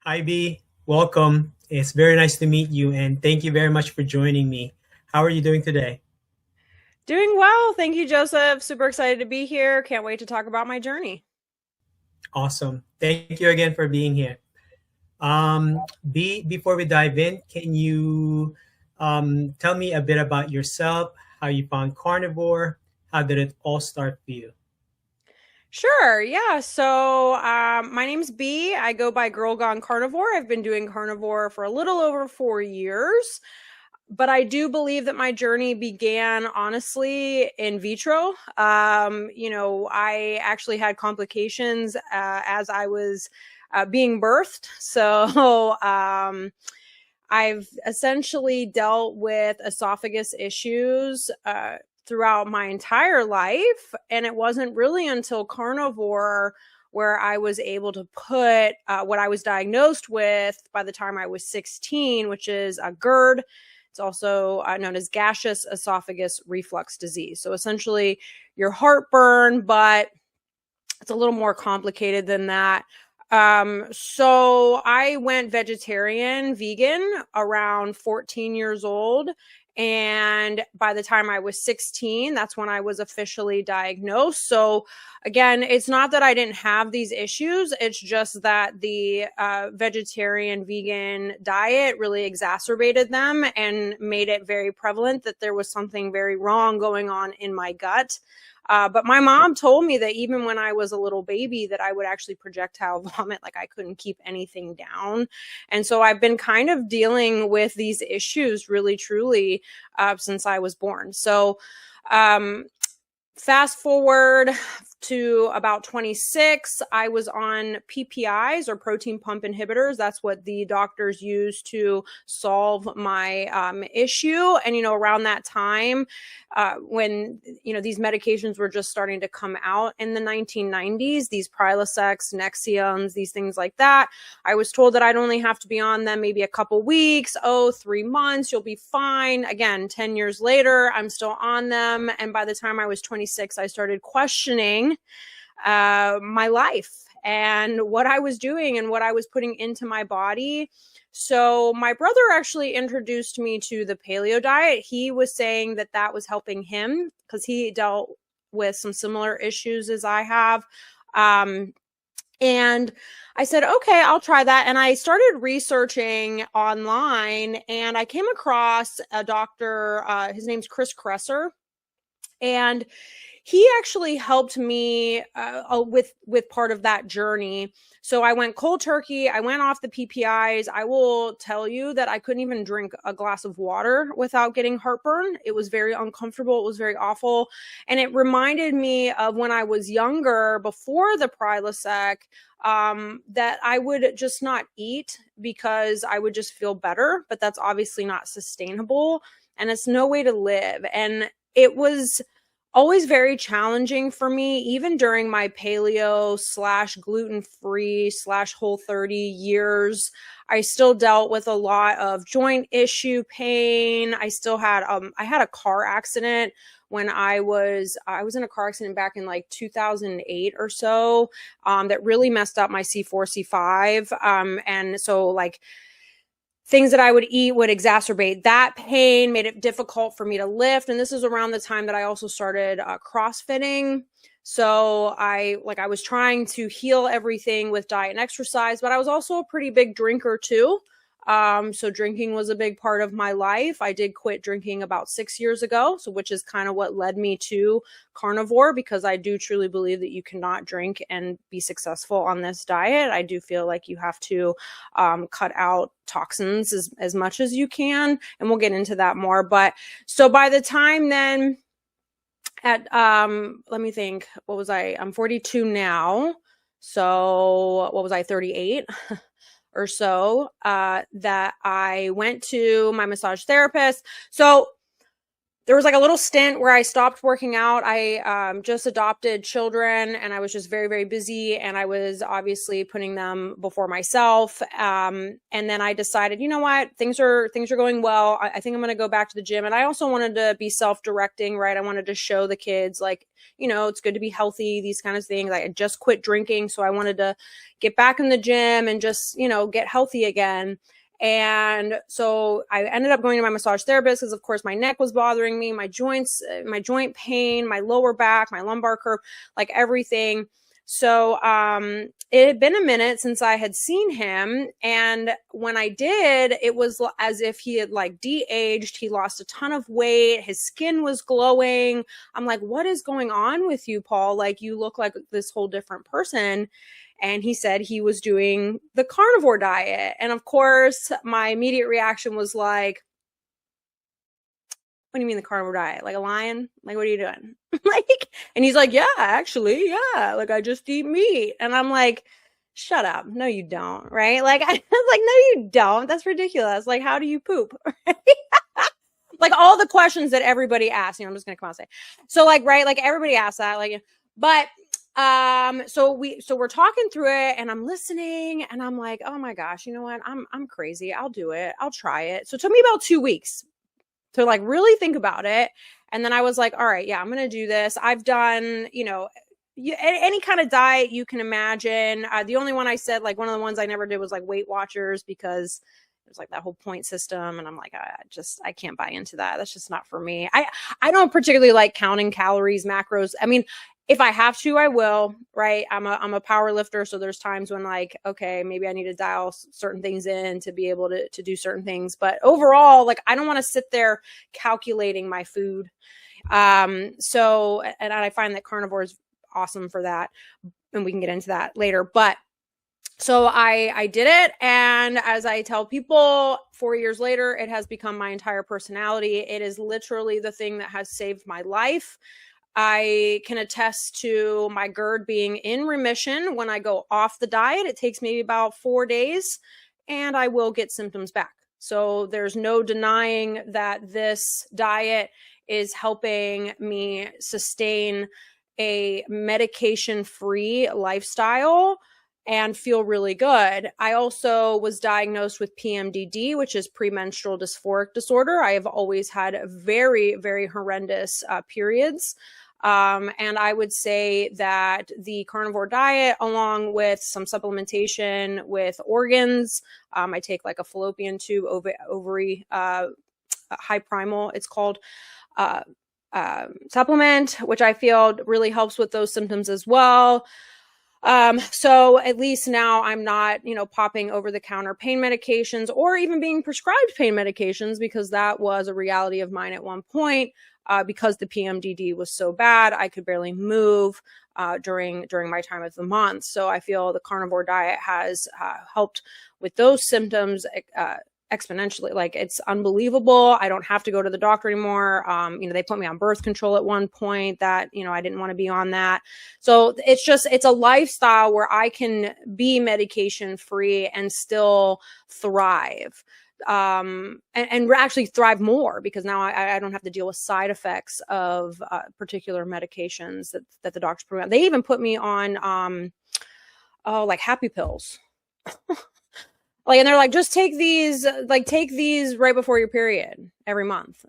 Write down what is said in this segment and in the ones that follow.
IB, welcome. It's very nice to meet you, and thank you very much for joining me. How are you doing today? Doing well. Thank you, Joseph. Super excited to be here. Can't wait to talk about my journey. Awesome. Thank you again for being here. Before we dive in, can you tell me a bit about yourself, how you found carnivore, how did it all start for you? Sure. Yeah. So my name's B. I go by Girl Gone Carnivore. I've been doing carnivore for a little over 4 years. But I do believe that my journey began honestly in vitro. I actually had complications as I was being birthed. So I've essentially dealt with esophagus issues throughout my entire life. And it wasn't really until carnivore where I was able to put what I was diagnosed with by the time I was 16, which is a GERD. It's also known as gaseous esophagus reflux disease. So essentially, your heartburn, but it's a little more complicated than that. So I went vegetarian, vegan around 14 years old. And by the time I was 16, that's when I was officially diagnosed. So again, it's not that I didn't have these issues. It's just that the vegetarian vegan diet really exacerbated them and made it very prevalent that there was something very wrong going on in my gut. But my mom told me that even when I was a little baby that I would actually projectile vomit, like I couldn't keep anything down. And so I've been kind of dealing with these issues really, truly since I was born. So fast forward to about 26, I was on PPIs or protein pump inhibitors. That's what the doctors use to solve my issue. And, around that time, when, these medications were just starting to come out in the 1990s, these Prilosec, Nexiums, these things like that, I was told that I'd only have to be on them maybe a couple weeks, 3 months, you'll be fine. Again, 10 years later, I'm still on them. And by the time I was 26, I started questioning my life and what I was doing and what I was putting into my body. So my brother actually introduced me to the paleo diet. He was saying that that was helping him because he dealt with some similar issues as I have. And I said, okay, I'll try that. And I started researching online and I came across a doctor, his name's Chris Kresser. And he actually helped me with part of that journey. So I went cold turkey. I went off the PPIs. I will tell you that I couldn't even drink a glass of water without getting heartburn. It was very uncomfortable. It was very awful. And it reminded me of when I was younger, before the Prilosec, that I would just not eat because I would just feel better. But that's obviously not sustainable. And it's no way to live. And it was always very challenging for me, even during my paleo / gluten-free / Whole30 years. I still dealt with a lot of joint issue pain. I still had, I had a car accident when I was in a car accident back in like 2008 or so, that really messed up my C4, C5. And so like, things that I would eat would exacerbate that pain, made it difficult for me to lift. And this is around the time that I also started CrossFitting. So I was trying to heal everything with diet and exercise, but I was also a pretty big drinker too. So drinking was a big part of my life. I did quit drinking about 6 years ago, so which is kind of what led me to carnivore, because I do truly believe that you cannot drink and be successful on this diet. I do feel like you have to cut out toxins as much as you can, and we'll get into that more. But so by the time then at let me think, what was I'm 42 now. So what was I, 38? Or so, that I went to my massage therapist. So there was like a little stint where I stopped working out. I just adopted children, and I was just very, very busy, and I was obviously putting them before myself. And then I decided, you know what, things are going well. I think I'm going to go back to the gym. And I also wanted to be self-directing, right? I wanted to show the kids, like, you know, it's good to be healthy, these kind of things. I had just quit drinking, so I wanted to get back in the gym and just, you know, get healthy again. And so I ended up going to my massage therapist because, of course, my neck was bothering me, my joints, my joint pain, my lower back, my lumbar curve, like everything. So it had been a minute since I had seen him. And when I did, it was as if he had like de-aged. He lost a ton of weight. His skin was glowing. I'm like, what is going on with you, Paul? Like, you look like this whole different person. And he said he was doing the carnivore diet. And of course, my immediate reaction was like, what do you mean the carnivore diet? Like a lion? Like, what are you doing? Like, and he's like, yeah, actually, yeah. Like, I just eat meat. And I'm like, shut up. No, you don't. Right? Like, I was like, no, you don't. That's ridiculous. Like, how do you poop? Like all the questions that everybody asks, you know, I'm just going to come out and say, so like, right. Like everybody asks that, like, but so we're talking through it, and I'm listening, and I'm like, oh my gosh, you know what? I'm crazy. I'll do it. I'll try it. So it took me about 2 weeks to like really think about it. And then I was like, all right, yeah, I'm going to do this. I've done, you know, any kind of diet you can imagine. The only one I said, like one of the ones I never did was like Weight Watchers, because it was like that whole point system. And I'm like, I can't buy into that. That's just not for me. I don't particularly like counting calories, macros. I mean, if I have to, I will, right? I'm a power lifter. So there's times when like, okay, maybe I need to dial certain things in to be able to do certain things. But overall, like, I don't want to sit there calculating my food. So, and I find that carnivore is awesome for that. And we can get into that later. But so I did it. And as I tell people, 4 years later, it has become my entire personality. It is literally the thing that has saved my life. I can attest to my GERD being in remission when I go off the diet. It takes maybe about 4 days, and I will get symptoms back. So there's no denying that this diet is helping me sustain a medication-free lifestyle and feel really good. I also was diagnosed with PMDD, which is premenstrual dysphoric disorder. I have always had very, very horrendous periods. And I would say that the carnivore diet, along with some supplementation with organs, I take like a fallopian tube ovary high primal, it's called, supplement, which I feel really helps with those symptoms as well. So at least now I'm not, you know, popping over the counter pain medications or even being prescribed pain medications, because that was a reality of mine at one point. Because the PMDD was so bad, I could barely move during my time of the month. So I feel the carnivore diet has helped with those symptoms exponentially. Like, it's unbelievable. I don't have to go to the doctor anymore. You know, they put me on birth control at one point that, you know, I didn't want to be on that. So it's a lifestyle where I can be medication free and still thrive. And actually thrive more, because now I don't have to deal with side effects of particular medications that the doctors put me on. They even put me on like happy pills. Like, and they're like, just take these right before your period every month.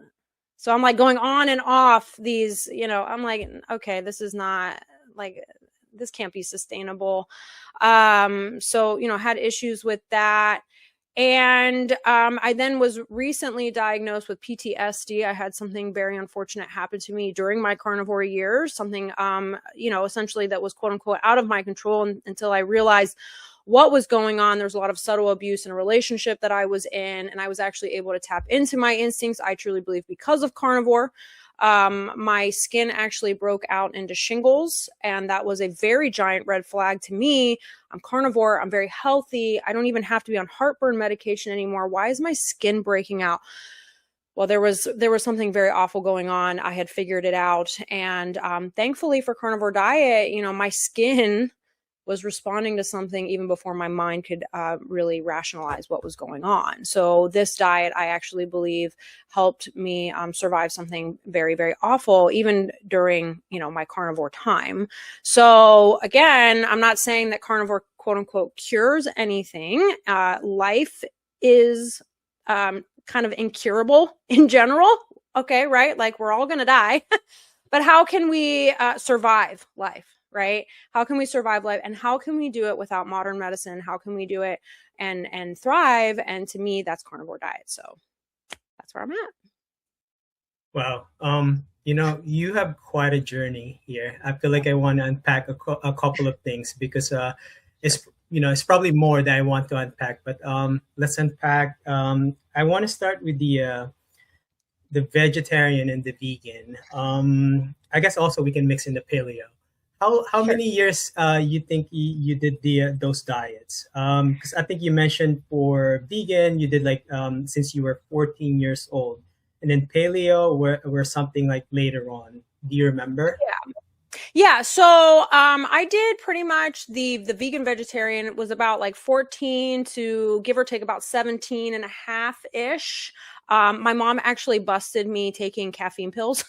So I'm like going on and off these, you know, I'm like, okay, this is not, like, this can't be sustainable. So, you know, had issues with that. And I then was recently diagnosed with PTSD. I had something very unfortunate happen to me during my carnivore years, something, you know, essentially that was quote unquote out of my control until I realized what was going on. There's a lot of subtle abuse in a relationship that I was in, and I was actually able to tap into my instincts, I truly believe, because of carnivore. My skin actually broke out into shingles, and that was a very giant red flag to me. I'm carnivore. I'm very healthy. I don't even have to be on heartburn medication anymore. Why is my skin breaking out? Well, there was something very awful going on. I had figured it out. And thankfully for carnivore diet, you know, my skin was responding to something even before my mind could really rationalize what was going on. So this diet, I actually believe, helped me survive something very, very awful, even during, my carnivore time. So again, I'm not saying that carnivore, quote unquote, cures anything. Life is kind of incurable in general. Okay, right? Like we're all going to die. But how can we survive life, right? How can we survive life, and how can we do it without modern medicine? How can we do it and thrive? And to me, that's carnivore diet. So that's where I'm at. Wow. You have quite a journey here. I feel like I want to unpack a couple of things because it's probably more that I want to unpack. But let's unpack. I want to start with the vegetarian and the vegan. I guess also we can mix in the paleo. How Sure. many years you think you did those diets? Because I think you mentioned for vegan you did like since you were 14 years old, and then paleo were something like later on. Do you remember? Yeah, so I did pretty much the vegan vegetarian was about like 14 to give or take about 17 and a half ish. My mom actually busted me taking caffeine pills.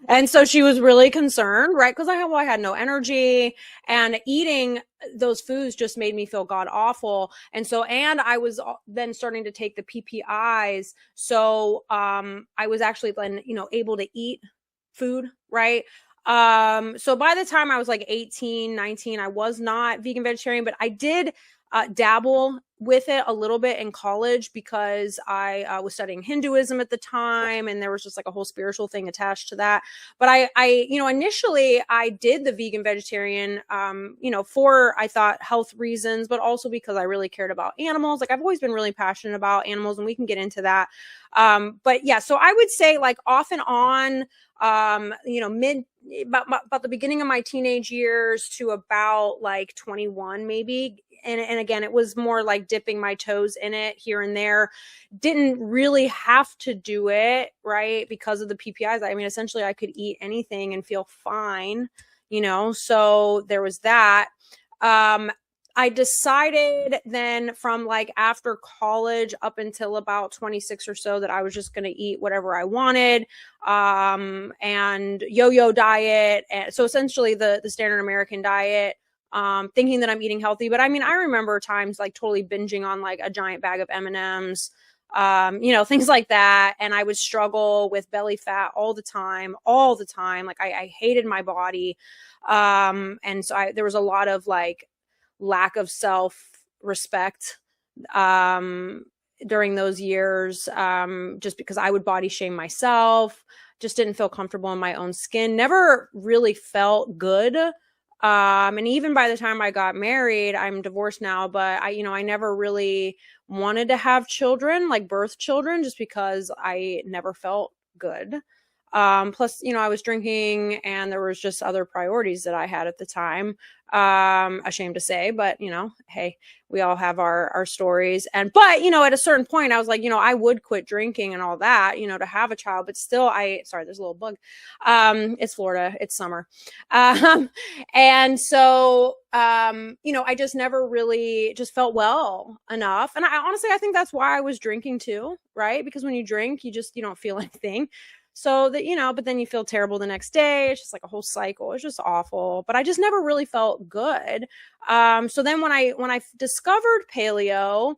And so she was really concerned, right? Because I had no energy, and eating those foods just made me feel god awful. And so, and I was then starting to take the PPIs. So I was actually then, able to eat food, right? So by the time I was like 18, 19, I was not vegan vegetarian, but I did dabble with it a little bit in college because I was studying Hinduism at the time, and there was just like a whole spiritual thing attached to that. But I initially I did the vegan vegetarian, for, I thought, health reasons, but also because I really cared about animals. Like I've always been really passionate about animals, and we can get into that. But yeah, so I would say like off and on, about the beginning of my teenage years to about like 21 maybe. And again, it was more like dipping my toes in it here and there. Didn't really have to do it, right? Because of the PPIs. I mean, essentially I could eat anything and feel fine, so there was that. I decided then from like after college up until about 26 or so that I was just going to eat whatever I wanted, and yo-yo diet. And so essentially the standard American diet, thinking that I'm eating healthy. But I mean, I remember times like totally binging on like a giant bag of M&Ms, things like that. And I would struggle with belly fat all the time. Like I hated my body. And so there was a lot of like lack of self-respect during those years, just because I would body shame myself, just didn't feel comfortable in my own skin, never really felt good. And even by the time I got married, I'm divorced now, but I never really wanted to have children, like birth children, just because I never felt good. Plus, I was drinking, and there was just other priorities that I had at the time. Ashamed to say, but hey, we all have our stories. But at a certain point I was like, I would quit drinking and all that, to have a child, but still sorry, there's a little bug. It's Florida, it's summer. And so, I just never really just felt well enough. And I think that's why I was drinking too, right? Because when you drink, you don't feel anything. So that, but then you feel terrible the next day. It's just like a whole cycle. It's just awful. But I just never really felt good. So then when I discovered paleo,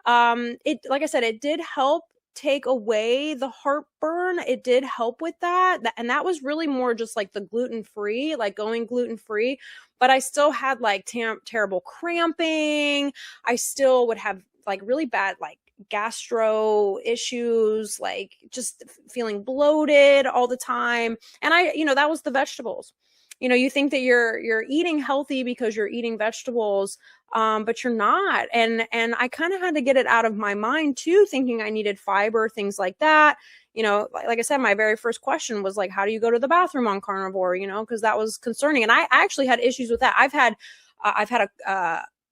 it, like I said, it did help take away the heartburn. It did help with that. And that was really more just like the gluten-free, like going gluten-free. But I still had like terrible cramping. I still would have like really bad, like gastro issues, like just feeling bloated all the time. And that was the vegetables. You think that you're eating healthy because you're eating vegetables, but you're not. And I kind of had to get it out of my mind too, thinking I needed fiber, things like that. Like I said, my very first question was like, how do you go to the bathroom on carnivore? Because that was concerning. And I actually had issues with that. I've had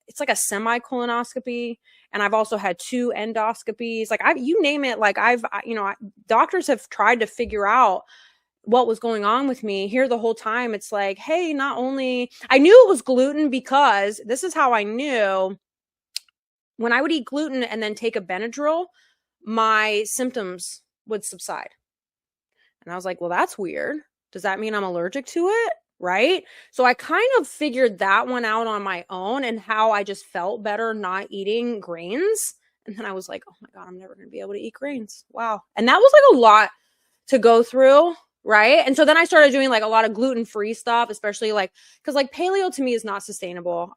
it's like a semi-colonoscopy, and I've also had 2 endoscopies. Like you name it. Like doctors have tried to figure out, what was going on with me here the whole time. It's like, hey, not only I knew it was gluten, because this is how I knew. When I would eat gluten and then take a Benadryl, my symptoms would subside. And I was like, well, that's weird. Does that mean I'm allergic to it? Right? So I kind of figured that one out on my own, and how I just felt better not eating grains. And then I was like, oh my God, I'm never going to be able to eat grains. Wow. And that was like a lot to go through. Right. And so then I started doing like a lot of gluten-free stuff, especially like, because like paleo to me is not sustainable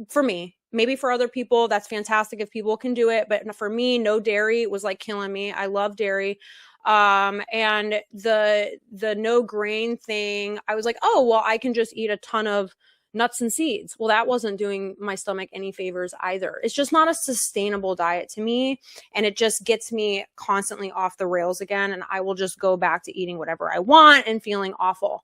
for me. Maybe for other people, that's fantastic if people can do it. But for me, no dairy was like killing me. I love dairy. And the no grain thing, I was like, oh, well, I can just eat a ton of nuts and seeds. Well, that wasn't doing my stomach any favors either. It's just not a sustainable diet to me. And it just gets me constantly off the rails again. And I will just go back to eating whatever I want and feeling awful.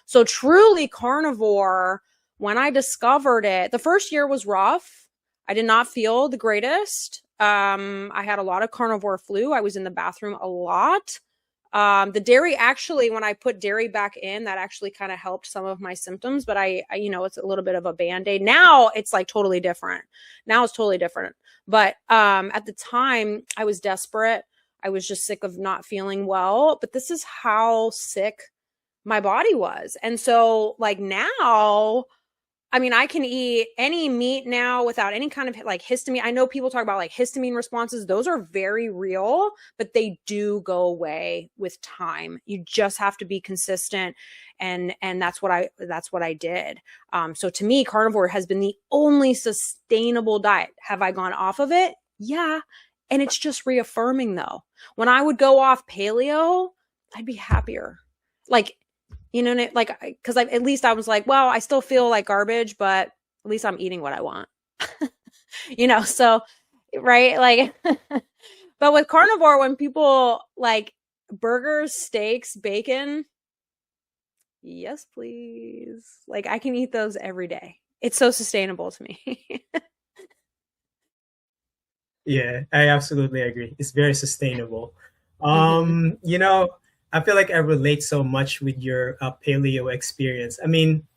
So truly carnivore, when I discovered it, the first year was rough. I did not feel the greatest. I had a lot of carnivore flu. I was in the bathroom a lot. The dairy, actually, when I put dairy back in, that actually kind of helped some of my symptoms, but I, it's a little bit of a Band-Aid. Now it's like totally different. Now it's totally different. But, at the time I was desperate. I was just sick of not feeling well, but this is how sick my body was. And so like now, I mean, I can eat any meat now without any kind of like histamine. I know people talk about like histamine responses. Those are very real, but they do go away with time. You just have to be consistent. And that's what I did. So to me, carnivore has been the only sustainable diet. Have I gone off of it? Yeah. And it's just reaffirming though. When I would go off paleo, I'd be happier. Like, like, because at least I was like, well, I still feel like garbage, but at least I'm eating what I want, so, right. Like, but with carnivore, when people like burgers, steaks, bacon, yes, please. Like I can eat those every day. It's so sustainable to me. Yeah, I absolutely agree. It's very sustainable. Mm-hmm. I feel like I relate so much with your paleo experience. I mean,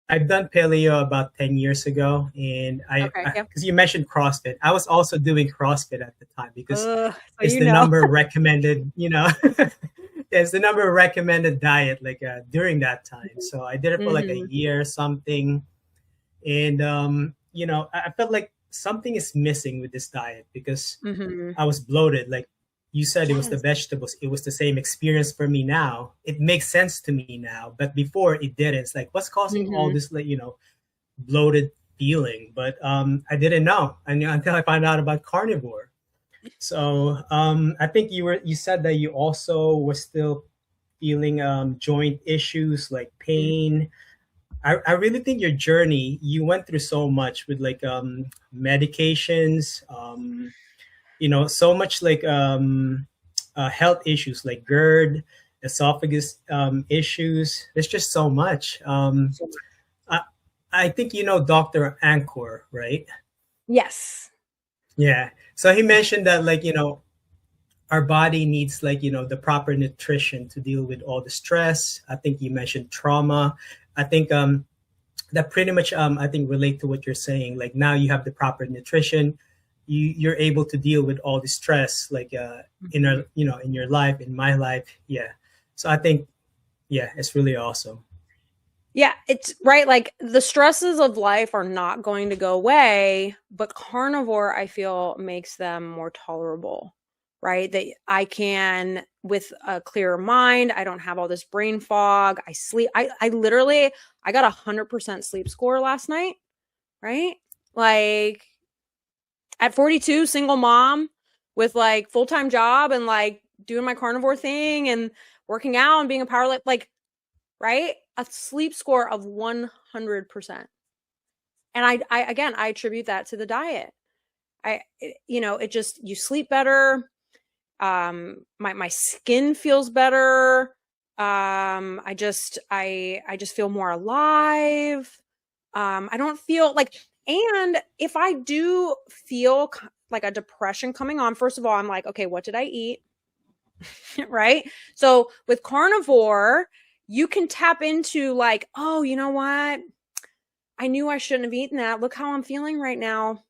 I've done paleo about 10 years ago, and Okay. Yep. because you mentioned CrossFit, I was also doing CrossFit at the time because So it's the number recommended, it's the number recommended diet like during that time. So I did it for like a year or something. And, I felt like something is missing with this diet because I was bloated. Like you said, it was the vegetables. It was the same experience for me now. It makes sense to me now, but before it didn't. It's like, what's causing all this, like, bloated feeling? But I didn't know. I knew until I found out about carnivore. So I think you said that you also were still feeling joint issues like pain. I really think your journey, you went through so much with like medications, so much like health issues like GERD, esophagus issues. There's just so much. I think Dr. Anchor, right? Yes. Yeah. So he mentioned that like, our body needs like, the proper nutrition to deal with all the stress. I think you mentioned trauma. I think that pretty much I think relate to what you're saying. Like now you have the proper nutrition. You're able to deal with all the stress like in your life, in my life. Yeah. So I think, yeah, it's really awesome. Yeah, it's right. Like the stresses of life are not going to go away, but carnivore, I feel, makes them more tolerable, right? That I can, with a clearer mind, I don't have all this brain fog. I sleep. I literally, I got 100% sleep score last night, right? Like at 42, single mom with like full-time job and like doing my carnivore thing and working out and being a power lift, like, right? A sleep score of 100%. And I attribute that to the diet. It just, you sleep better. My skin feels better. I just feel more alive. I don't feel like, and if I do feel like a depression coming on, first of all, I'm like, okay, what did I eat? Right? So with carnivore, you can tap into like, oh, you know what? I knew I shouldn't have eaten that. Look how I'm feeling right now.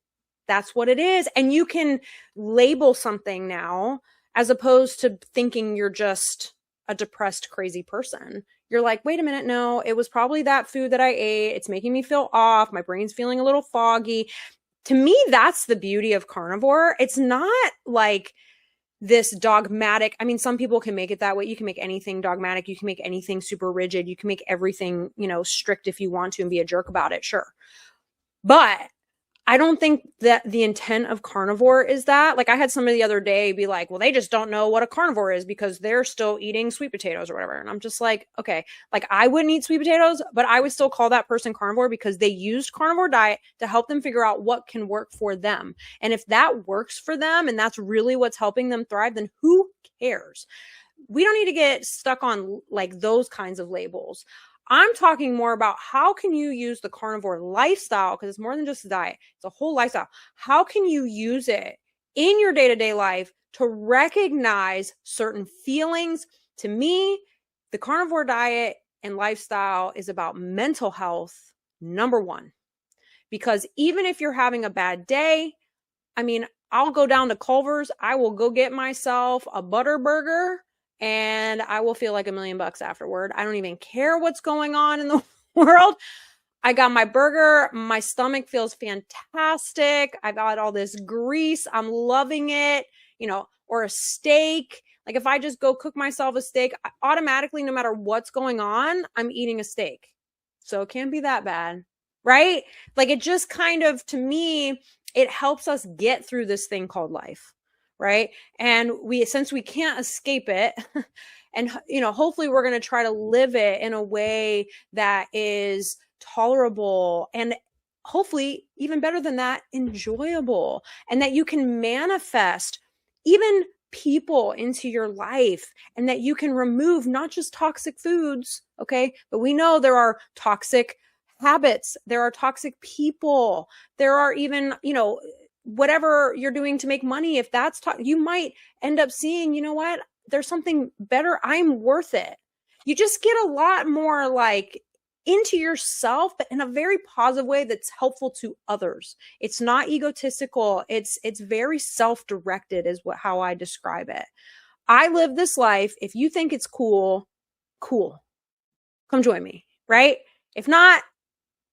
That's what it is. And you can label something now as opposed to thinking you're just a depressed, crazy person. You're like, wait a minute, no, it was probably that food that I ate. It's making me feel off. My brain's feeling a little foggy. To me, that's the beauty of carnivore. It's not like this dogmatic. I mean, some people can make it that way. You can make anything dogmatic. You can make anything super rigid. You can make everything, strict if you want to and be a jerk about it. Sure. But I don't think that the intent of carnivore is that. Like, I had somebody the other day be like, well, they just don't know what a carnivore is because they're still eating sweet potatoes or whatever. And I'm just like, okay, like I wouldn't eat sweet potatoes, but I would still call that person carnivore because they used carnivore diet to help them figure out what can work for them. And if that works for them and that's really what's helping them thrive, then who cares? We don't need to get stuck on like those kinds of labels. I'm talking more about how can you use the carnivore lifestyle, because it's more than just a diet, it's a whole lifestyle. How can you use it in your day-to-day life to recognize certain feelings? To me, the carnivore diet and lifestyle is about mental health, number one. Because even if you're having a bad day, I mean, I'll go down to Culver's, I will go get myself a butter burger, and I will feel like $1 million afterward. I don't even care what's going on in the world. I got my burger. My stomach feels fantastic. I got all this grease. I'm loving it, or a steak. Like if I just go cook myself a steak, automatically, no matter what's going on, I'm eating a steak. So it can't be that bad, right? Like it just kind of, to me, it helps us get through this thing called life. Right. And since we can't escape it and, hopefully we're going to try to live it in a way that is tolerable and hopefully even better than that, enjoyable, and that you can manifest even people into your life and that you can remove not just toxic foods. Okay. But we know there are toxic habits. There are toxic people. There are even, whatever you're doing to make money, if that's you might end up seeing, you know what, there's something better. I'm worth it. You just get a lot more like into yourself, but in a very positive way that's helpful to others. It's not egotistical. It's very self-directed is how I describe it. I live this life. If you think it's cool, come join me, right? If not,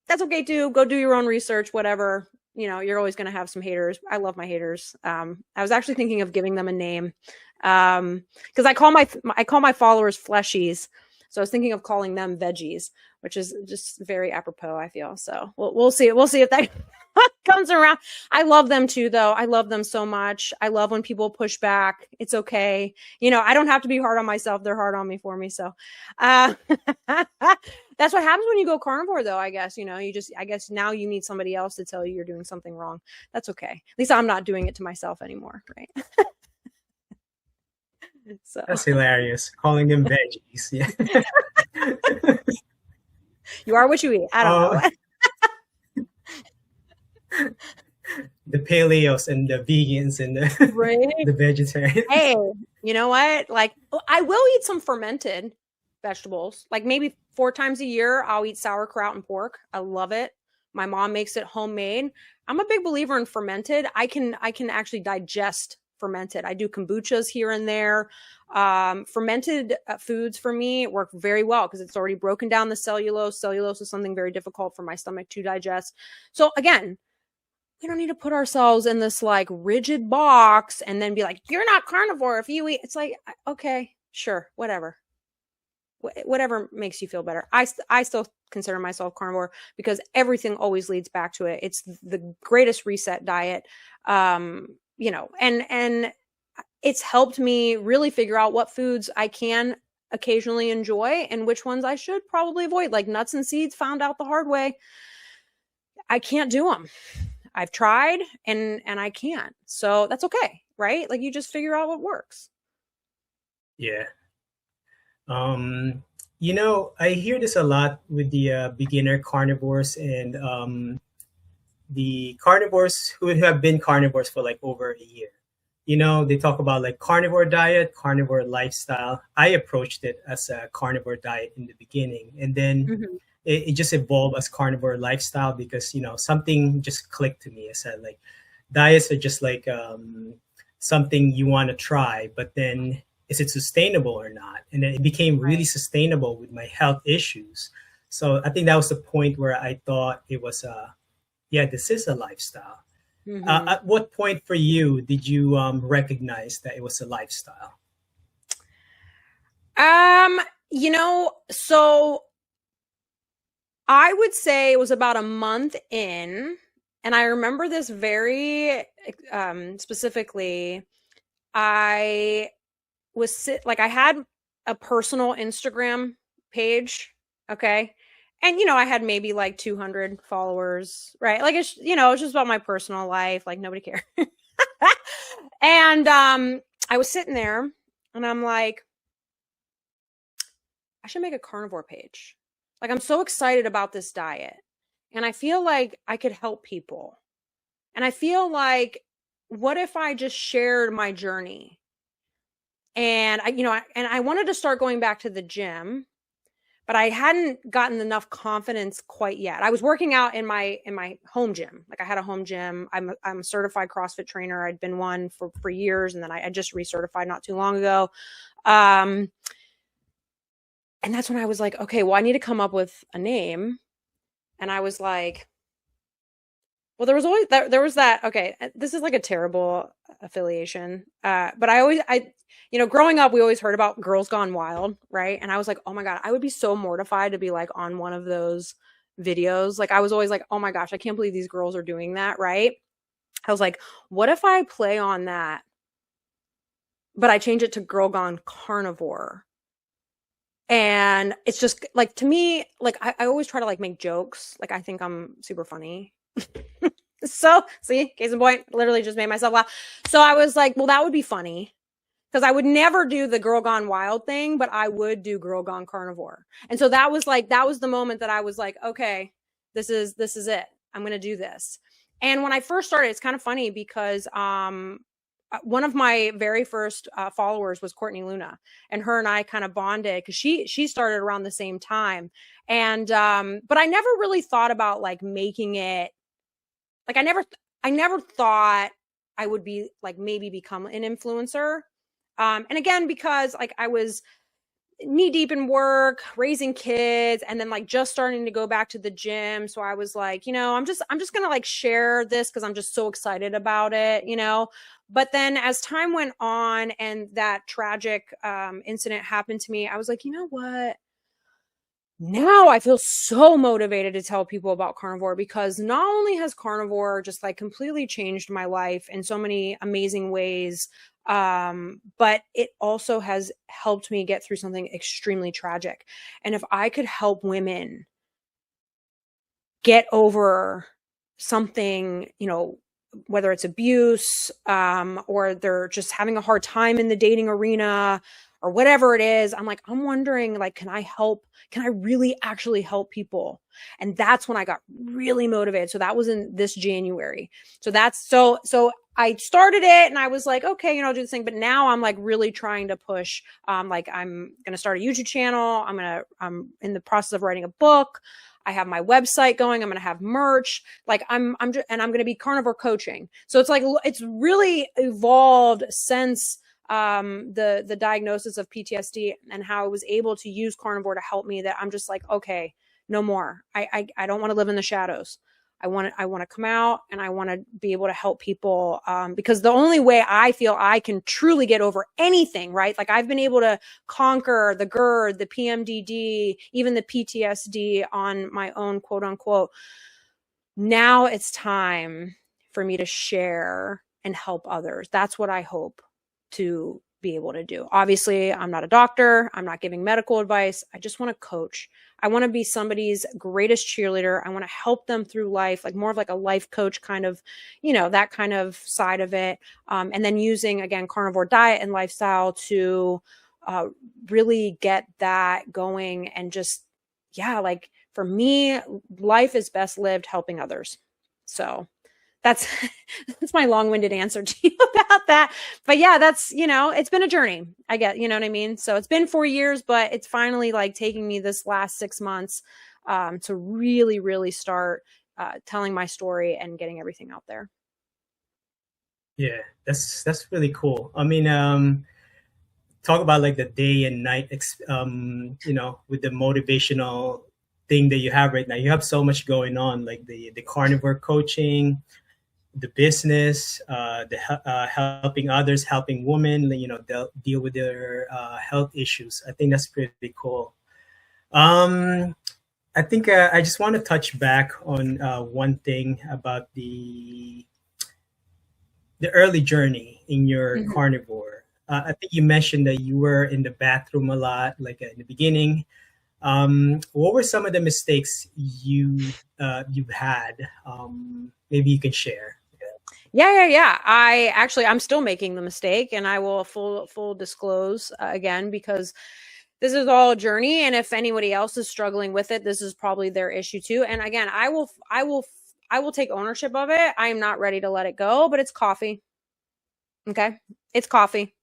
that's okay too. Go do your own research, whatever. You're always going to have some haters. I love my haters. I was actually thinking of giving them a name. Cause I call my followers fleshies. So I was thinking of calling them veggies, which is just very apropos, I feel. So we'll see. We'll see if that comes around. I love them too, though. I love them so much. I love when people push back. It's okay. I don't have to be hard on myself. They're hard on me for me. So, that's what happens when you go carnivore, though, I guess. I guess now you need somebody else to tell you you're doing something wrong. That's okay. At least I'm not doing it to myself anymore, right? So that's hilarious. Calling them veggies. Yeah. You are what you eat. I don't know. The paleos and the vegans and the, right? The vegetarians. Hey, you know what? Like, I will eat some fermented vegetables. Like maybe 4 times a year, I'll eat sauerkraut and pork. I love it. My mom makes it homemade. I'm a big believer in fermented. I can actually digest fermented. I do kombuchas here and there. Fermented foods for me work very well because it's already broken down the cellulose. Cellulose is something very difficult for my stomach to digest. So again, we don't need to put ourselves in this like rigid box and then be like, you're not carnivore if you eat. It's like, okay, sure, whatever makes you feel better. I still consider myself carnivore because everything always leads back to it. It's the greatest reset diet. And it's helped me really figure out what foods I can occasionally enjoy and which ones I should probably avoid. Like nuts and seeds, found out the hard way. I can't do them. I've tried and I can't. So that's okay, right? Like you just figure out what works. Yeah. I hear this a lot with the beginner carnivores and the carnivores who have been carnivores for like over a year. they talk about like carnivore diet, carnivore lifestyle. I approached it as a carnivore diet in the beginning, and then Mhm. it just evolved as carnivore lifestyle because something just clicked to me. I said like diets are just like something you want to try, but then is it sustainable or not? And then it became really Right. sustainable with my health issues. So I think that was the point where I thought it was yeah, this is a lifestyle. Mhm. At what point for you did you recognize that it was a lifestyle? Um, so I would say it was about a month in, and I remember this very specifically. I like I had a personal Instagram page, okay? And I had maybe like 200 followers, right? Like it's just about my personal life, like nobody cared. And I was sitting there and I'm like, I should make a carnivore page. Like I'm so excited about this diet. And I feel like I could help people. And I feel like what if I just shared my journey? And I wanted to start going back to the gym, but I hadn't gotten enough confidence quite yet. I was working out in my home gym. Like I had a home gym. I'm a certified CrossFit trainer. I'd been one for years, and then I just recertified not too long ago. Um, and that's when I was like, okay, well, I need to come up with a name. And I was like, well, there was that. Okay, this is like a terrible affiliation. But growing up, we always heard about Girls Gone Wild, right? And I was like, oh my god, I would be so mortified to be like on one of those videos. Like I was always like, oh my gosh, I can't believe these girls are doing that, right? I was like, what if I play on that, but I change it to Girl Gone Carnivore? And it's just like to me, like I always try to like make jokes. Like I think I'm super funny. So, see, case in point, literally just made myself laugh. So I was like, well, that would be funny because I would never do the Girl Gone Wild thing, but I would do Girl Gone Carnivore. And so that was the moment that I was like, okay, this is it. I'm going to do this. And when I first started, it's kind of funny because one of my very first followers was Courtney Luna, and her and I kind of bonded because she started around the same time. And but I never really thought about like making it like I never thought I would be like maybe become an influencer. And again, because like I was knee deep in work, raising kids, and then like just starting to go back to the gym. So I was like, I'm just gonna like share this because I'm just so excited about it. But then as time went on and that tragic incident happened to me, I was like, you know what? Now I feel so motivated to tell people about carnivore because not only has carnivore just like completely changed my life in so many amazing ways, but it also has helped me get through something extremely tragic. And if I could help women get over something, whether it's abuse, or they're just having a hard time in the dating arena or whatever it is, I'm wondering, like, can I really actually help people? And that's when I got really motivated. So that was in this January. So I started it and I was like, okay, I'll do this thing. But now I'm like really trying to push, like I'm going to start a YouTube channel. I'm in the process of writing a book. I have my website going. I'm going to have merch. Like and I'm going to be carnivore coaching. So it's like, it's really evolved since the diagnosis of PTSD and how I was able to use carnivore to help me, that I'm just like, okay, no more. I don't want to live in the shadows. I want to come out and I want to be able to help people, because the only way I feel I can truly get over anything, right? Like I've been able to conquer the GERD, the PMDD, even the PTSD on my own, quote unquote. Now it's time for me to share and help others. That's what I hope to be able to do. Obviously, I'm not a doctor. I'm not giving medical advice. I just want to coach. I want to be somebody's greatest cheerleader. I want to help them through life, like more of like a life coach kind of, that kind of side of it. And then using, again, carnivore diet and lifestyle to really get that going. And just, yeah, like for me, life is best lived helping others. So that's that's my long-winded answer to you about that. But yeah, that's, it's been a journey. I get, you know what I mean? So it's been 4 years, but it's finally like taking me this last 6 months to really, really start telling my story and getting everything out there. Yeah, that's really cool. I mean, talk about like the day and night, with the motivational thing that you have right now. You have so much going on, like the carnivore coaching, the business, helping others, helping women, deal with their health issues. I think that's pretty cool. I think I just want to touch back on one thing about the early journey in your Mhm. carnivore. I think you mentioned that you were in the bathroom a lot, like in the beginning. What were some of the mistakes you've had? Maybe you can share. Yeah. I'm still making the mistake, and I will full disclose again, because this is all a journey. And if anybody else is struggling with it, this is probably their issue too. And again, I will take ownership of it. I am not ready to let it go, but it's coffee. Okay. It's coffee.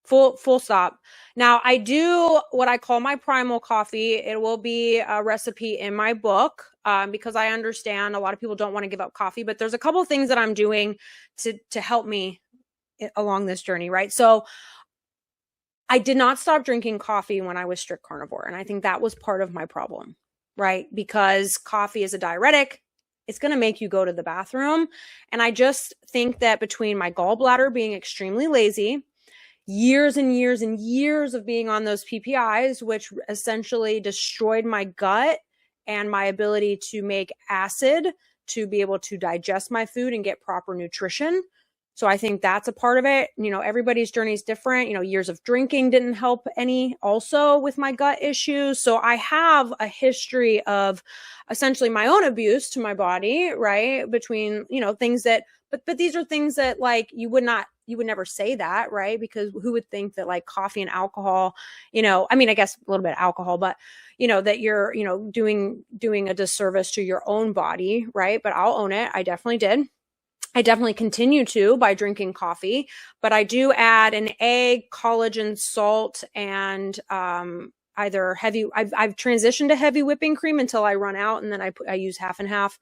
Full stop. Now I do what I call my primal coffee. It will be a recipe in my book, because I understand a lot of people don't want to give up coffee, but there's a couple of things that I'm doing to help me along this journey. Right. So I did not stop drinking coffee when I was strict carnivore. And I think that was part of my problem, right? Because coffee is a diuretic. It's going to make you go to the bathroom. And I just think that between my gallbladder being extremely lazy, years and years and years of being on those PPIs, which essentially destroyed my gut and my ability to make acid to be able to digest my food and get proper nutrition. So I think that's a part of it. Everybody's journey is different. Years of drinking didn't help any also with my gut issues. So I have a history of essentially my own abuse to my body, right? Between, things that, but these are things that like you would never say that, right? Because who would think that like coffee and alcohol, I guess a little bit of alcohol, but that you're, doing a disservice to your own body, right? But I'll own it. I definitely did. I definitely continue to by drinking coffee, but I do add an egg, collagen, salt, and either heavy. I've transitioned to heavy whipping cream until I run out, and then I use half and half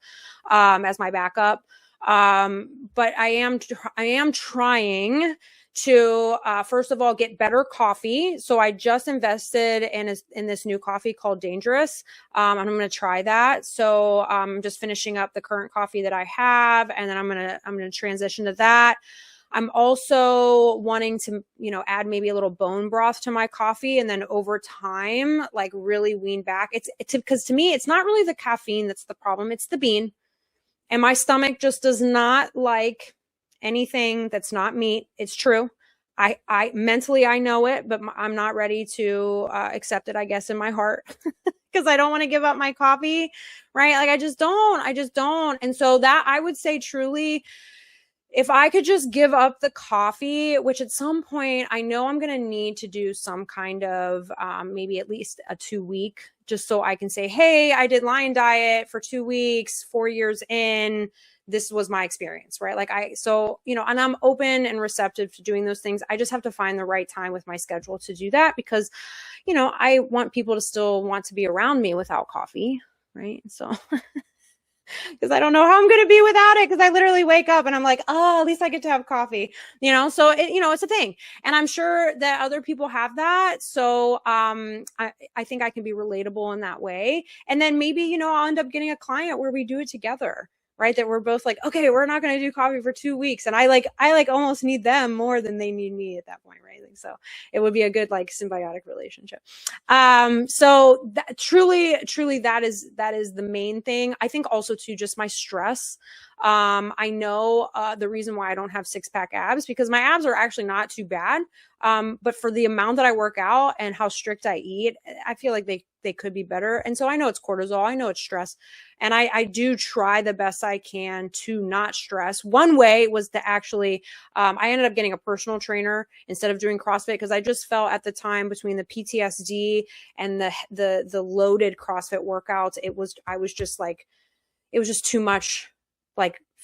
as my backup. But I am trying to first of all get better coffee. So I just invested in this new coffee called Dangerous, and I'm going to try that. So I'm just finishing up the current coffee that I have, and then I'm going to transition to that. I'm also wanting to, add maybe a little bone broth to my coffee, and then over time, like really wean back. It's because to me, it's not really the caffeine that's the problem; it's the bean. And my stomach just does not like anything that's not meat. It's true. I mentally, I know it, but I'm not ready to accept it, I guess, in my heart, because I don't want to give up my coffee, right? Like I just don't. And so that I would say truly, if I could just give up the coffee, which at some point I know I'm going to need to do some kind of maybe at least a 2-week, just so I can say, hey, I did Lion Diet for 2 weeks, 4 years in. This was my experience, right? And I'm open and receptive to doing those things. I just have to find the right time with my schedule to do that, because, I want people to still want to be around me without coffee, right? So because I don't know how I'm going to be without it, because I literally wake up and I'm like, oh, at least I get to have coffee, so it's a thing. And I'm sure that other people have that. So I think I can be relatable in that way. And then maybe, I'll end up getting a client where we do it together, right? That we're both like, okay, we're not going to do coffee for 2 weeks. And I almost need them more than they need me at that point, right? So it would be a good symbiotic relationship. So that, truly that is the main thing. I think also too, just my stress. I know the reason why I don't have 6-pack abs, because my abs are actually not too bad. But for the amount that I work out and how strict I eat, I feel like they could be better. And so I know it's cortisol. I know it's stress. And I do try the best I can to not stress. One way was to actually, I ended up getting a personal trainer instead of doing CrossFit, because I just felt at the time between the PTSD and the loaded CrossFit workouts, it was just too much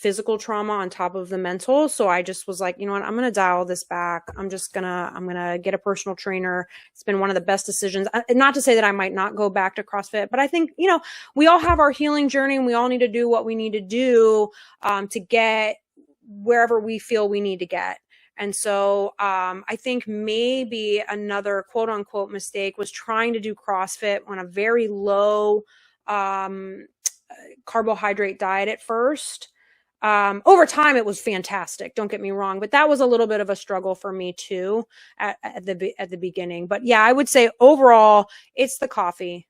physical trauma on top of the mental. So I just was like, you know what, I'm going to dial this back. I'm going to get a personal trainer. It's been one of the best decisions. Not to say that I might not go back to CrossFit, but I think, you know, we all have our healing journey and we all need to do what we need to do to get wherever we feel we need to get. And so I think maybe another quote unquote mistake was trying to do CrossFit on a very low carbohydrate diet at first. Over time, it was fantastic. Don't get me wrong, but that was a little bit of a struggle for me too at the beginning. But yeah, I would say overall, it's the coffee.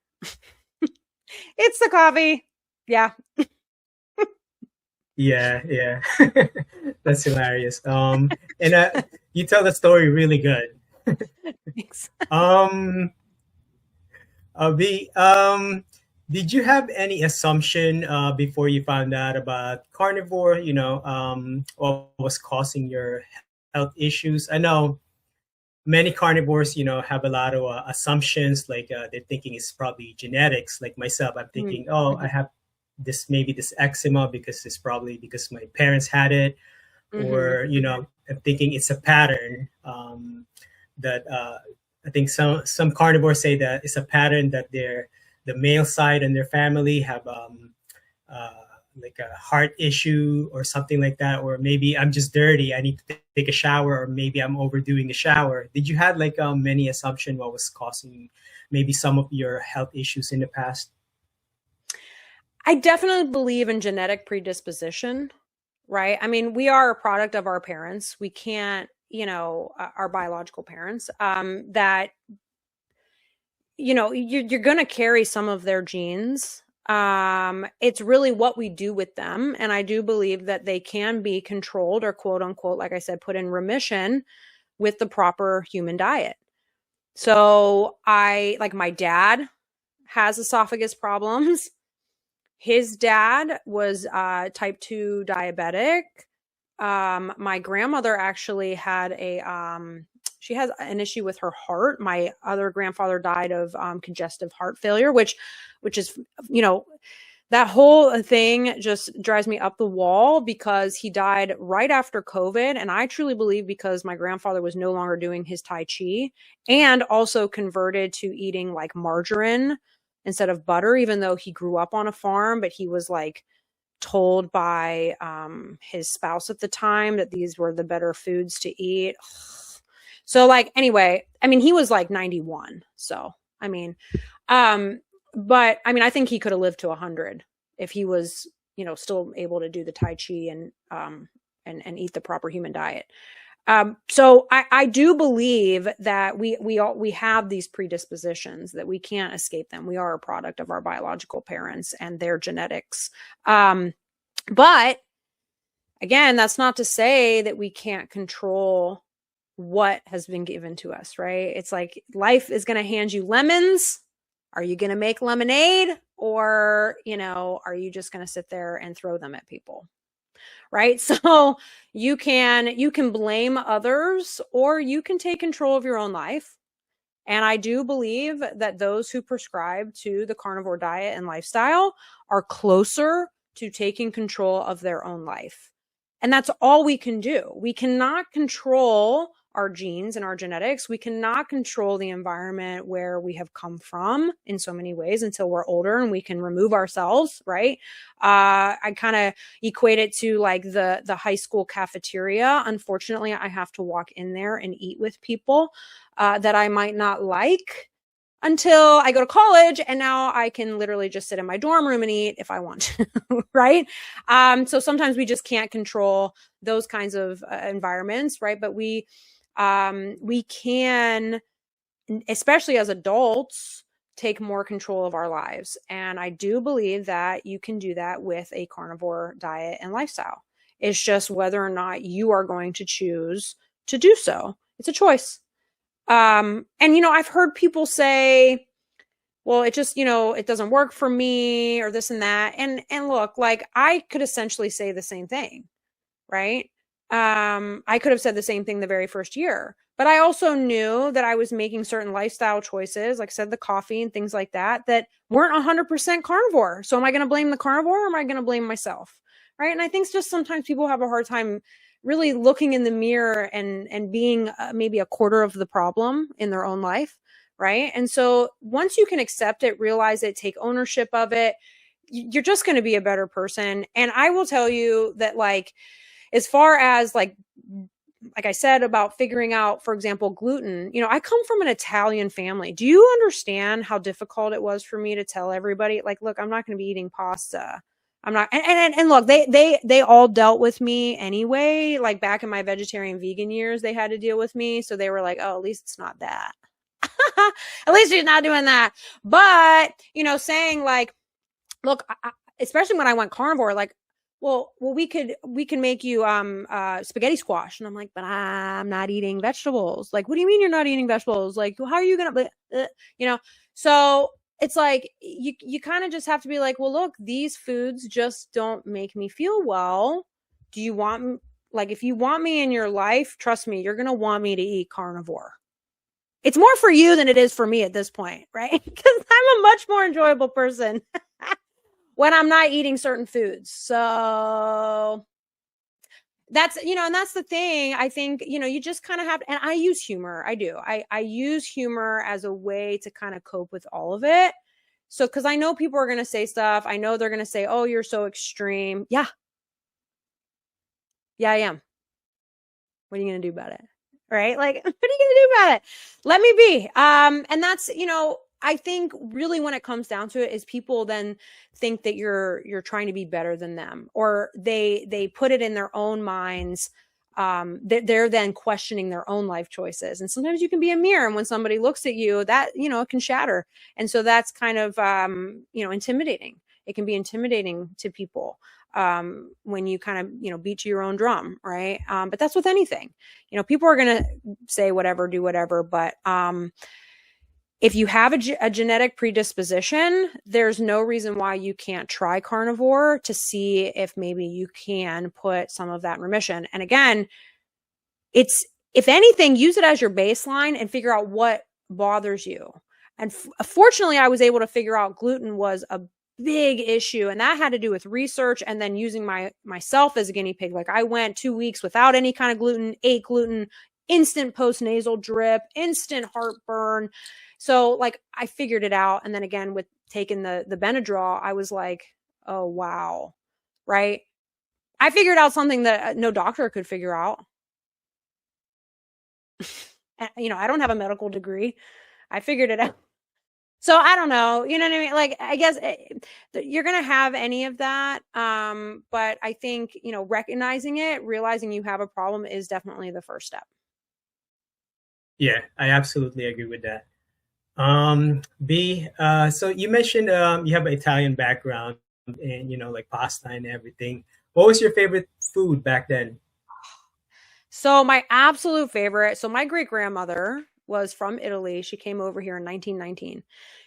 It's the coffee. Yeah. Yeah, yeah. That's hilarious. And you tell the story really good. Thanks. B, did you have any assumption before you found out about carnivore? You know, what was causing your health issues? I know many carnivores, you know, have a lot of assumptions. Like they're thinking it's probably genetics. Like myself, I'm thinking, oh, I have this maybe this eczema because it's probably because my parents had it, or you know, I'm thinking it's a pattern that I think some carnivores say that it's a pattern that the male side in their family have like a heart issue or something like that, or maybe I'm just dirty, I need to take a shower, or maybe I'm overdoing the shower. Did you have like many assumption what was causing maybe some of your health issues in the past? I definitely believe in genetic predisposition, right? I mean, we are a product of our parents. We can't, you know, our biological parents, that, you know, you're going to carry some of their genes. It's really what we do with them. And I do believe that they can be controlled or quote unquote, like I said, put in remission with the proper human diet. So like my dad has esophagus problems. His dad was type 2 diabetic. My grandmother actually had she has an issue with her heart. My other grandfather died of congestive heart failure, which is, you know, that whole thing just drives me up the wall because he died right after COVID. And I truly believe because my grandfather was no longer doing his Tai Chi and also converted to eating like margarine instead of butter, even though he grew up on a farm, but he was like told by his spouse at the time that these were the better foods to eat. So like, anyway, I mean, he was like 91. So, I mean, but I mean, I think he could have lived to 100 if he was, you know, still able to do the Tai Chi and eat the proper human diet. So I do believe that we have these predispositions that we can't escape them. We are a product of our biological parents and their genetics. But again, that's not to say that we can't control what has been given to us, right? It's like life is going to hand you lemons. Are you going to make lemonade, or, you know, are you just going to sit there and throw them at people? Right? So you can blame others, or you can take control of your own life. And I do believe that those who prescribe to the carnivore diet and lifestyle are closer to taking control of their own life. And that's all we can do. We cannot control our genes and our genetics. We cannot control the environment where we have come from in so many ways until we're older and we can remove ourselves, right? I kind of equate it to like the high school cafeteria. Unfortunately, I have to walk in there and eat with people that I might not like until I go to college, and now I can literally just sit in my dorm room and eat if I want to, right? So sometimes we just can't control those kinds of environments, right? But we can, especially as adults, take more control of our lives. And I do believe that you can do that with a carnivore diet and lifestyle. It's just whether or not you are going to choose to do so. It's a choice. And, you know, I've heard people say, well, it just, you know, it doesn't work for me or this and that. And look, like I could essentially say the same thing, right? I could have said the same thing the very first year, but I also knew that I was making certain lifestyle choices, like I said, the coffee and things like that, that weren't 100% carnivore. So am I going to blame the carnivore, or am I going to blame myself? right? And I think just sometimes people have a hard time really looking in the mirror and being maybe a quarter of the problem in their own life, right? And so once you can accept it, realize it, take ownership of it, you're just going to be a better person. And I will tell you that, like, as far as like I said about figuring out, for example, gluten, I come from an Italian family. Do you understand how difficult it was for me to tell everybody, like, look, I'm not going to be eating pasta. I'm not. And look, they all dealt with me anyway. Like back in my vegetarian vegan years, they had to deal with me. So they were like, oh, at least it's not that. At least she's not doing that. But, saying like, look, especially when I went carnivore, like, well, we can make you spaghetti squash. And I'm like, but I'm not eating vegetables. Like, what do you mean you're not eating vegetables? Like, how are you going to, so it's like, you kind of just have to be like, well, look, these foods just don't make me feel well. Do you want, like, if you want me in your life, trust me, you're going to want me to eat carnivore. It's more for you than it is for me at this point, right? Because I'm a much more enjoyable person when I'm not eating certain foods. So that's, and that's the thing. I think, you just kind of have, and I use humor. I do. I use humor as a way to kind of cope with all of it. So, cause I know people are going to say stuff. I know they're going to say, oh, you're so extreme. Yeah. Yeah, I am. What are you going to do about it? Right? Like, what are you going to do about it? Let me be. And that's, I think really when it comes down to it is people then think that you're trying to be better than them, or they put it in their own minds. They're then questioning their own life choices. And sometimes you can be a mirror, and when somebody looks at you, that, it can shatter. And so that's kind of, intimidating. It can be intimidating to people when you kind of, beat to your own drum. Right. But that's with anything, people are going to say whatever, do whatever. But if you have a genetic predisposition, there's no reason why you can't try carnivore to see if maybe you can put some of that in remission. And again, it's, if anything, use it as your baseline and figure out what bothers you. And fortunately, I was able to figure out gluten was a big issue, and that had to do with research and then using myself as a guinea pig. Like I went 2 weeks without any kind of gluten, ate gluten, instant post-nasal drip, instant heartburn. So like I figured it out. And then again, with taking the Benadryl, I was like, oh, wow. Right. I figured out something that no doctor could figure out. I don't have a medical degree. I figured it out. So I don't know, you know what I mean? Like, I guess you're going to have any of that. But I think, recognizing it, realizing you have a problem is definitely the first step. Yeah, I absolutely agree with that. B, so you mentioned you have an Italian background and, like pasta and everything. What was your favorite food back then? So my absolute favorite, so my great grandmother was from Italy. She came over here in 1919.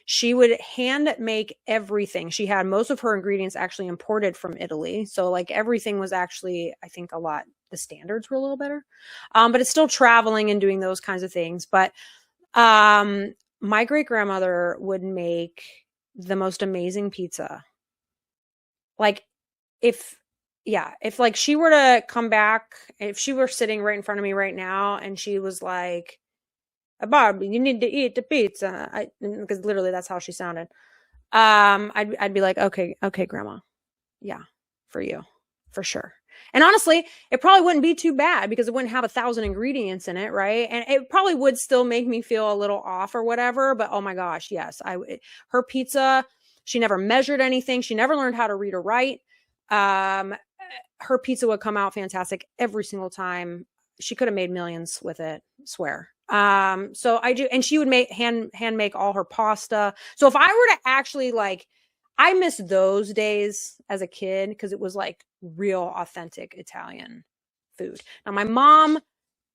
She would hand make everything. She had most of her ingredients actually imported from Italy. So like everything was actually, I think the standards were a little better. But it's still traveling and doing those kinds of things. But my great grandmother would make the most amazing pizza. Like if like she were to come back, if she were sitting right in front of me right now and she was like, Barbie, you need to eat the pizza. Because literally that's how she sounded. I'd be like, okay, grandma. Yeah, for you, for sure. And honestly, it probably wouldn't be too bad because it wouldn't have 1,000 ingredients in it, right? And it probably would still make me feel a little off or whatever. But oh my gosh, yes, her pizza. She never measured anything. She never learned how to read or write. Her pizza would come out fantastic every single time. She could have made millions with it, swear. So I do, and she would hand make all her pasta. So if I were to actually I miss those days as a kid because it was like real authentic Italian food. Now my mom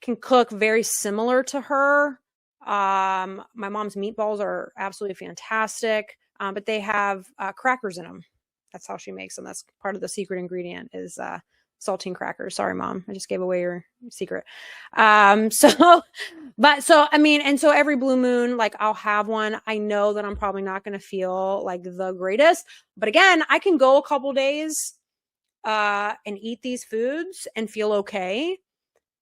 can cook very similar to her. My mom's meatballs are absolutely fantastic. But they have crackers in them. That's how she makes them. That's part of the secret ingredient is saltine crackers. Sorry, Mom. I just gave away your secret. And so every blue moon, I'll have one. I know that I'm probably not going to feel like the greatest, but again, I can go a couple days and eat these foods and feel okay.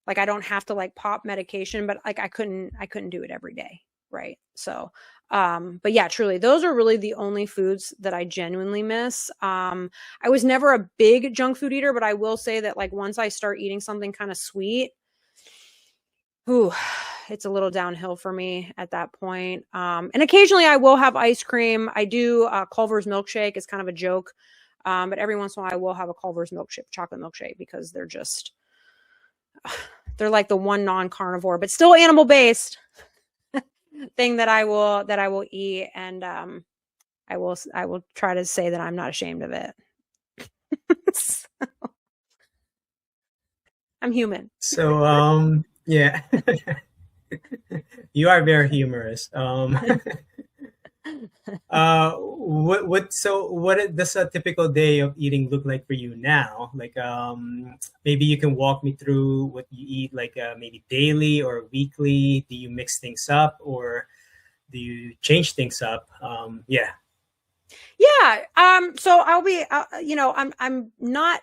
Like I don't have to like pop medication, but like I couldn't do it every day. Right. So, but yeah, truly, those are really the only foods that I genuinely miss. I was never a big junk food eater, but I will say that like once I start eating something kind of sweet, ooh, it's a little downhill for me at that point. And occasionally I will have ice cream. I do Culver's milkshake. It's kind of a joke. But every once in a while I will have a Culver's milkshake, chocolate milkshake, because they're like the one non-carnivore, but still animal based thing that I will eat. And I will try to say that I'm not ashamed of it. I'm human. So yeah. You are very humorous. Does a typical day of eating look like for you now? Like, maybe you can walk me through what you eat, like maybe daily or weekly. Do you mix things up or do you change things up? Yeah. Yeah. So I'll be, I'm not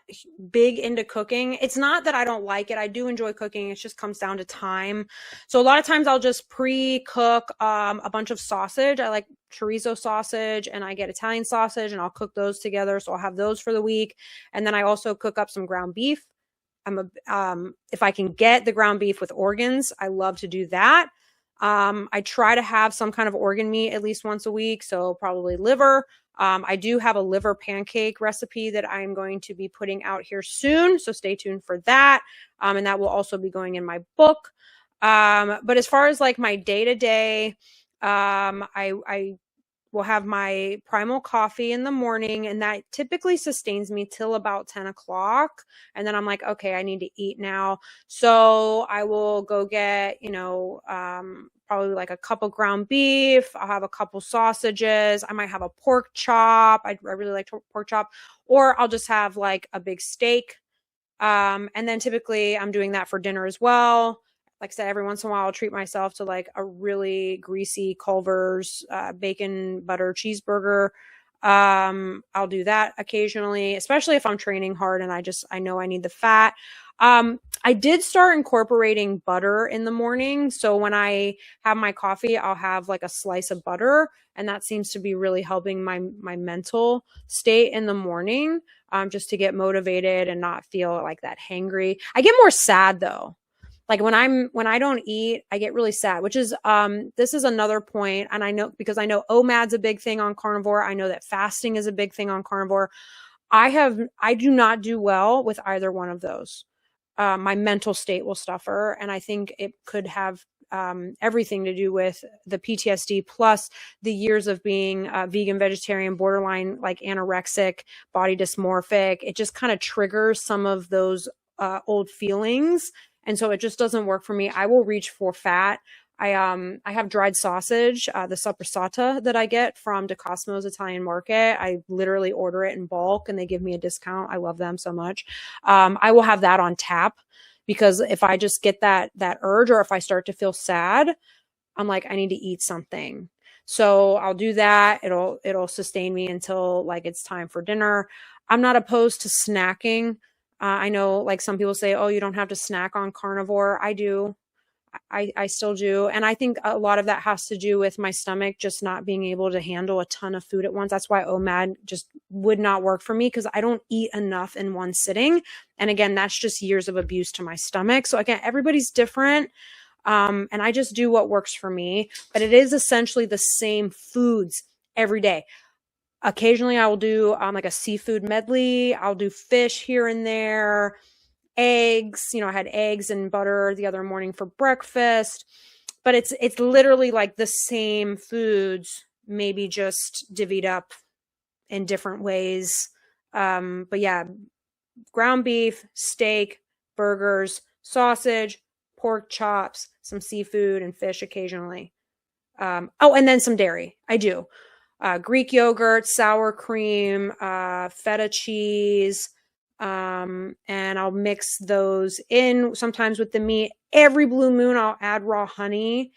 big into cooking. It's not that I don't like it. I do enjoy cooking. It just comes down to time. So a lot of times I'll just pre-cook, a bunch of sausage. I like chorizo sausage and I get Italian sausage and I'll cook those together. So I'll have those for the week. And then I also cook up some ground beef. If I can get the ground beef with organs, I love to do that. I try to have some kind of organ meat at least once a week. So probably liver. I do have a liver pancake recipe that I'm going to be putting out here soon. So stay tuned for that. And that will also be going in my book. But as far as like my day to day, I will have my primal coffee in the morning, and that typically sustains me till about 10 o'clock. And then I'm like, okay, I need to eat now. So I will go get, probably like a couple ground beef. I'll have a couple sausages. I might have a pork chop. I really like pork chop, or I'll just have like a big steak. And then typically I'm doing that for dinner as well. Like I said, every once in a while I'll treat myself to like a really greasy Culver's bacon butter cheeseburger. I'll do that occasionally, especially if I'm training hard and I know I need the fat. I did start incorporating butter in the morning. So when I have my coffee, I'll have like a slice of butter, and that seems to be really helping my mental state in the morning, just to get motivated and not feel like that hangry. I get more sad though. Like when I don't eat, I get really sad, which is, this is another point. And I know, because I know OMAD's a big thing on carnivore. I know that fasting is a big thing on carnivore. I do not do well with either one of those. My mental state will suffer. And I think it could have, everything to do with the PTSD plus the years of being vegan, vegetarian, borderline, like anorexic, body dysmorphic. It just kind of triggers some of those, old feelings. And so it just doesn't work for me. I will reach for fat. I have dried sausage, the sappressata that I get from DeCosmo's Italian Market. I literally order it in bulk and they give me a discount. I love them so much. I will have that on tap, because if I just get that urge, or if I start to feel sad, I'm like, I need to eat something. So I'll do that. It'll sustain me until like it's time for dinner. I'm not opposed to snacking. I know like some people say, oh, you don't have to snack on carnivore. I do. I still do. And I think a lot of that has to do with my stomach just not being able to handle a ton of food at once. That's why OMAD just would not work for me, because I don't eat enough in one sitting. And again, that's just years of abuse to my stomach. So again, everybody's different. And I just do what works for me, but it is essentially the same foods every day. Occasionally I will do like a seafood medley. I'll do fish here and there, eggs. I had eggs and butter the other morning for breakfast, but it's literally like the same foods, maybe just divvied up in different ways. But yeah, ground beef, steak, burgers, sausage, pork chops, some seafood and fish occasionally. And then some dairy. I do. Greek yogurt, sour cream, feta cheese, and I'll mix those in sometimes with the meat. Every blue moon, I'll add raw honey,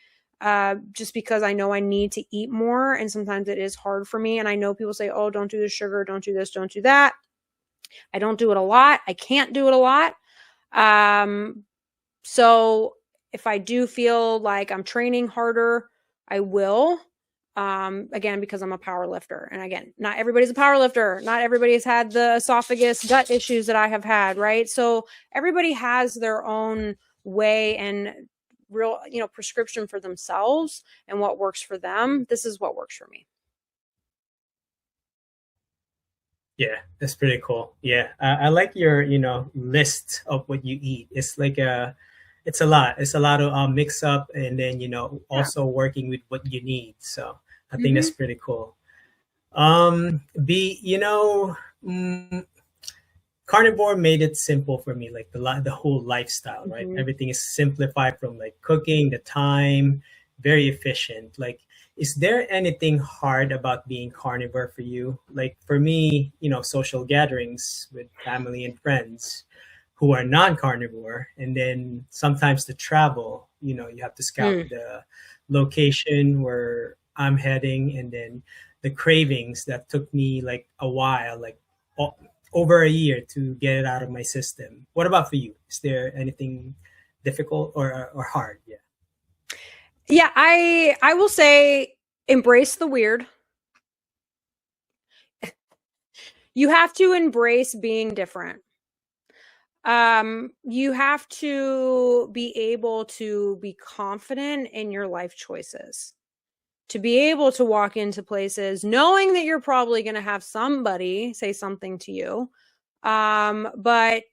just because I know I need to eat more, and sometimes it is hard for me. And I know people say, oh, don't do the sugar, don't do this, don't do that. I don't do it a lot. I can't do it a lot. So if I do feel like I'm training harder, I will. Again, because I'm a power lifter. And again, not everybody's a power lifter. Not everybody's had the esophagus gut issues that I have had, right? So everybody has their own way and real, prescription for themselves and what works for them. This is what works for me. Yeah, that's pretty cool. Yeah, I like your list of what you eat. It's like it's a lot. It's a lot of mix up, and then Yeah. also working with what you need. So I think Mm-hmm. that's pretty cool. B, Carnivore made it simple for me, like the whole lifestyle, right? Mm-hmm. Everything is simplified from like cooking, the time, very efficient. Like, is there anything hard about being carnivore for you? Like for me, social gatherings with family and friends who are non-carnivore, and then sometimes the travel. You have to scout Mm. the location where I'm heading, and then the cravings that took me like a while, like over a year to get it out of my system. What about for you? Is there anything difficult or hard? Yeah. Yeah, I will say embrace the weird. You have to embrace being different. You have to be able to be confident in your life choices. To be able to walk into places knowing that you're probably going to have somebody say something to you. But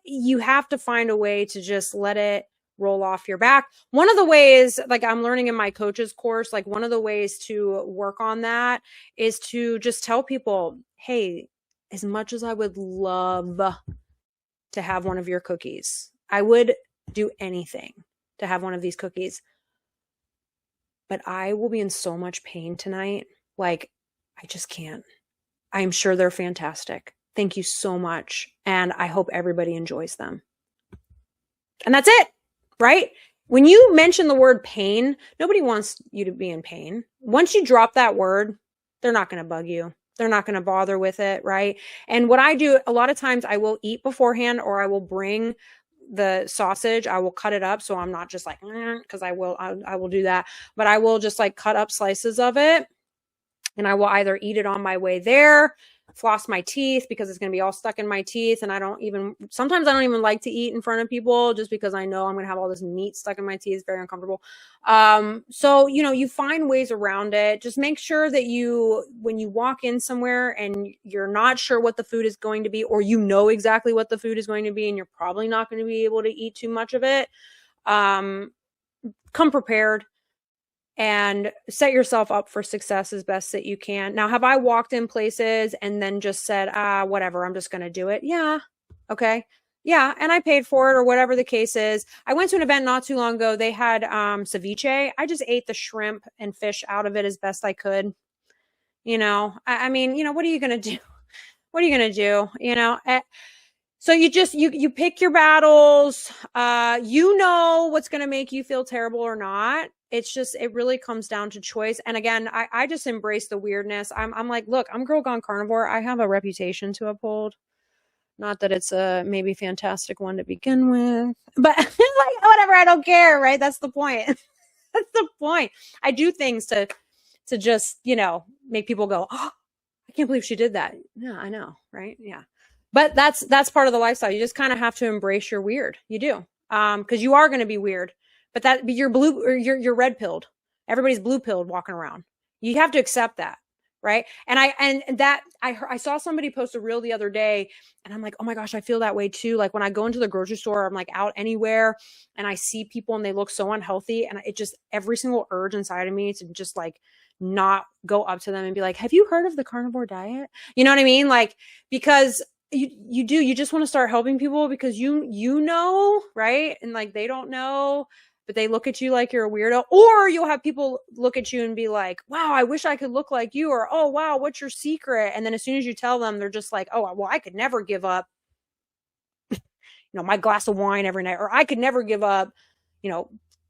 you have to find a way to just let it roll off your back. One of the ways, like I'm learning in my coach's course, like one of the ways to work on that is to just tell people, hey, as much as I would love to have one of your cookies, I would do anything to have one of these cookies, but I will be in so much pain tonight. Like, I just can't. I'm sure they're fantastic. Thank you so much. And I hope everybody enjoys them. And that's it, right? When you mention the word pain, nobody wants you to be in pain. Once you drop that word, they're not going to bug you. They're not going to bother with it, right? And what I do, a lot of times I will eat beforehand, or I will bring the sausage. I will cut it up, so I'm not just like, because I will do that, but I will just like cut up slices of it, and I will either eat it on my way there, floss my teeth because it's going to be all stuck in my teeth. And sometimes I don't even like to eat in front of people just because I know I'm going to have all this meat stuck in my teeth. It's very uncomfortable. So, you find ways around it. Just make sure that when you walk in somewhere and you're not sure what the food is going to be, or exactly what the food is going to be, and you're probably not going to be able to eat too much of it, come prepared and set yourself up for success as best that you can. Now, have I walked in places and then just said, whatever, I'm just going to do it? Yeah. Okay. Yeah. And I paid for it, or whatever the case is. I went to an event not too long ago. They had ceviche. I just ate the shrimp and fish out of it as best I could. I mean, what are you going to do? What are you going to do? So you pick your battles. What's going to make you feel terrible or not. It really comes down to choice. And again, I just embrace the weirdness. I'm like, look, I'm Girl Gone Carnivore. I have a reputation to uphold. Not that it's a maybe fantastic one to begin with, but like, whatever, I don't care, right? That's the point. That's the point. I do things to just, make people go, oh, I can't believe she did that. Yeah, I know, right? Yeah. But that's part of the lifestyle. You just kind of have to embrace your weird. You do. Because you are going to be weird. But you're blue, or you're red pilled. Everybody's blue pilled walking around. You have to accept that, right? And I saw somebody post a reel the other day, and I'm like, oh my gosh, I feel that way too. Like when I go into the grocery store, I'm like out anywhere, and I see people and they look so unhealthy, and it just, every single urge inside of me to just like not go up to them and be like, have you heard of the carnivore diet? You know what I mean? Like, because you just want to start helping people because right? And like they don't know, but they look at you like you're a weirdo. Or you'll have people look at you and be like, wow, I wish I could look like you. Or, oh wow, what's your secret? And then as soon as you tell them, they're just like, oh well, I could never give up my glass of wine every night, or I could never give up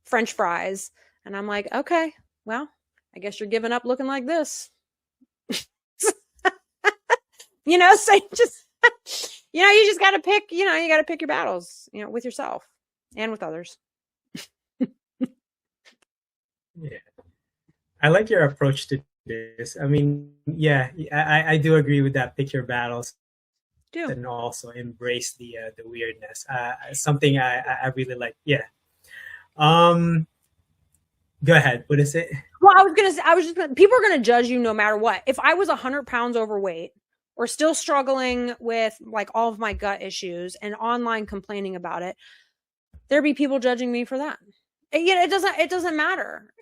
French fries. And I'm like, okay, well, I guess you're giving up looking like this. So You just got to pick, you got to pick your battles, with yourself and with others. Yeah. I like your approach to this. I mean, yeah, I do agree with that. Pick your battles Do. and also embrace the weirdness. Something I really like. Yeah. Um, Go ahead. What is it? Well, people are gonna judge you no matter what. If I was 100 pounds overweight or still struggling with like all of my gut issues and online complaining about it, there'd be people judging me for that. It doesn't matter.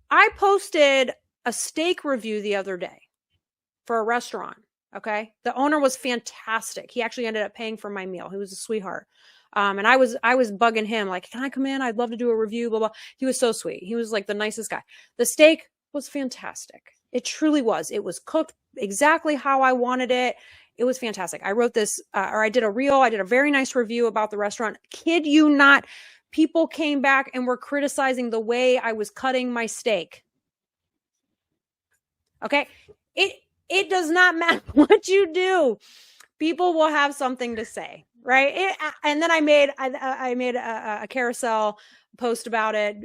I posted a steak review the other day for a restaurant. Okay. The owner was fantastic. He actually ended up paying for my meal. He was a sweetheart. And I was bugging him like, can I come in? I'd love to do a review, blah, blah. He was so sweet. He was like the nicest guy. The steak was fantastic. It truly was. It was cooked exactly how I wanted it. It was fantastic. I wrote this, or I did a reel. I did a very nice review about the restaurant. Kid you not, people came back and were criticizing the way I was cutting my steak. Okay. It does not matter what you do. People will have something to say, right? And then I made a carousel post about it,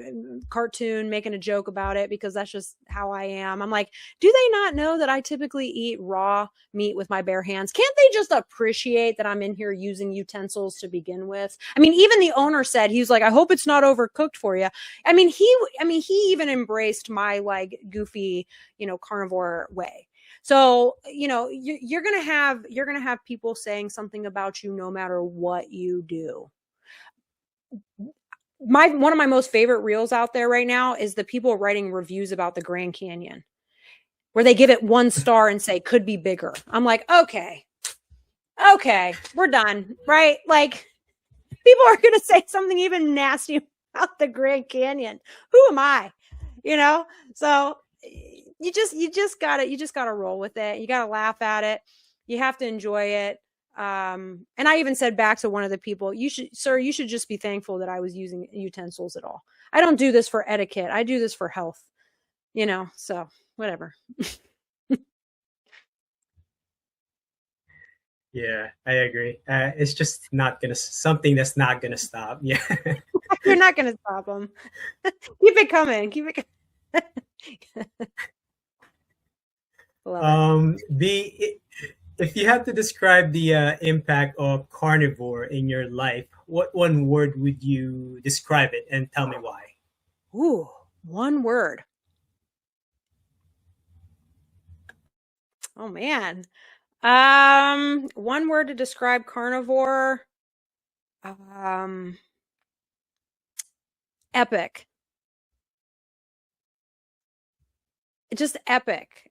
cartoon, making a joke about it, because that's just how I am. I'm like, do they not know that I typically eat raw meat with my bare hands? Can't they just appreciate that I'm in here using utensils to begin with? I mean, even the owner said, he was like, I hope it's not overcooked for you. I mean, he even embraced my like goofy, carnivore way. So, you're going to have people saying something about you no matter what you do. One of my most favorite reels out there right now is the people writing reviews about the Grand Canyon, where they give it 1 star and say could be bigger. I'm like, okay, we're done, right? Like, people are going to say something even nasty about the Grand Canyon. Who am I? So you just gotta roll with it. You gotta laugh at it. You have to enjoy it. And I even said back to one of the people, you should just be thankful that I was using utensils at all. I don't do this for etiquette. I do this for health, so whatever. Yeah, I agree. It's just something that's not gonna stop. Yeah. You're not gonna stop them. Keep it coming. If you had to describe the impact of carnivore in your life, what one word would you describe it, and tell me why? Ooh, one word. Oh man. One word to describe carnivore. Epic. Just epic.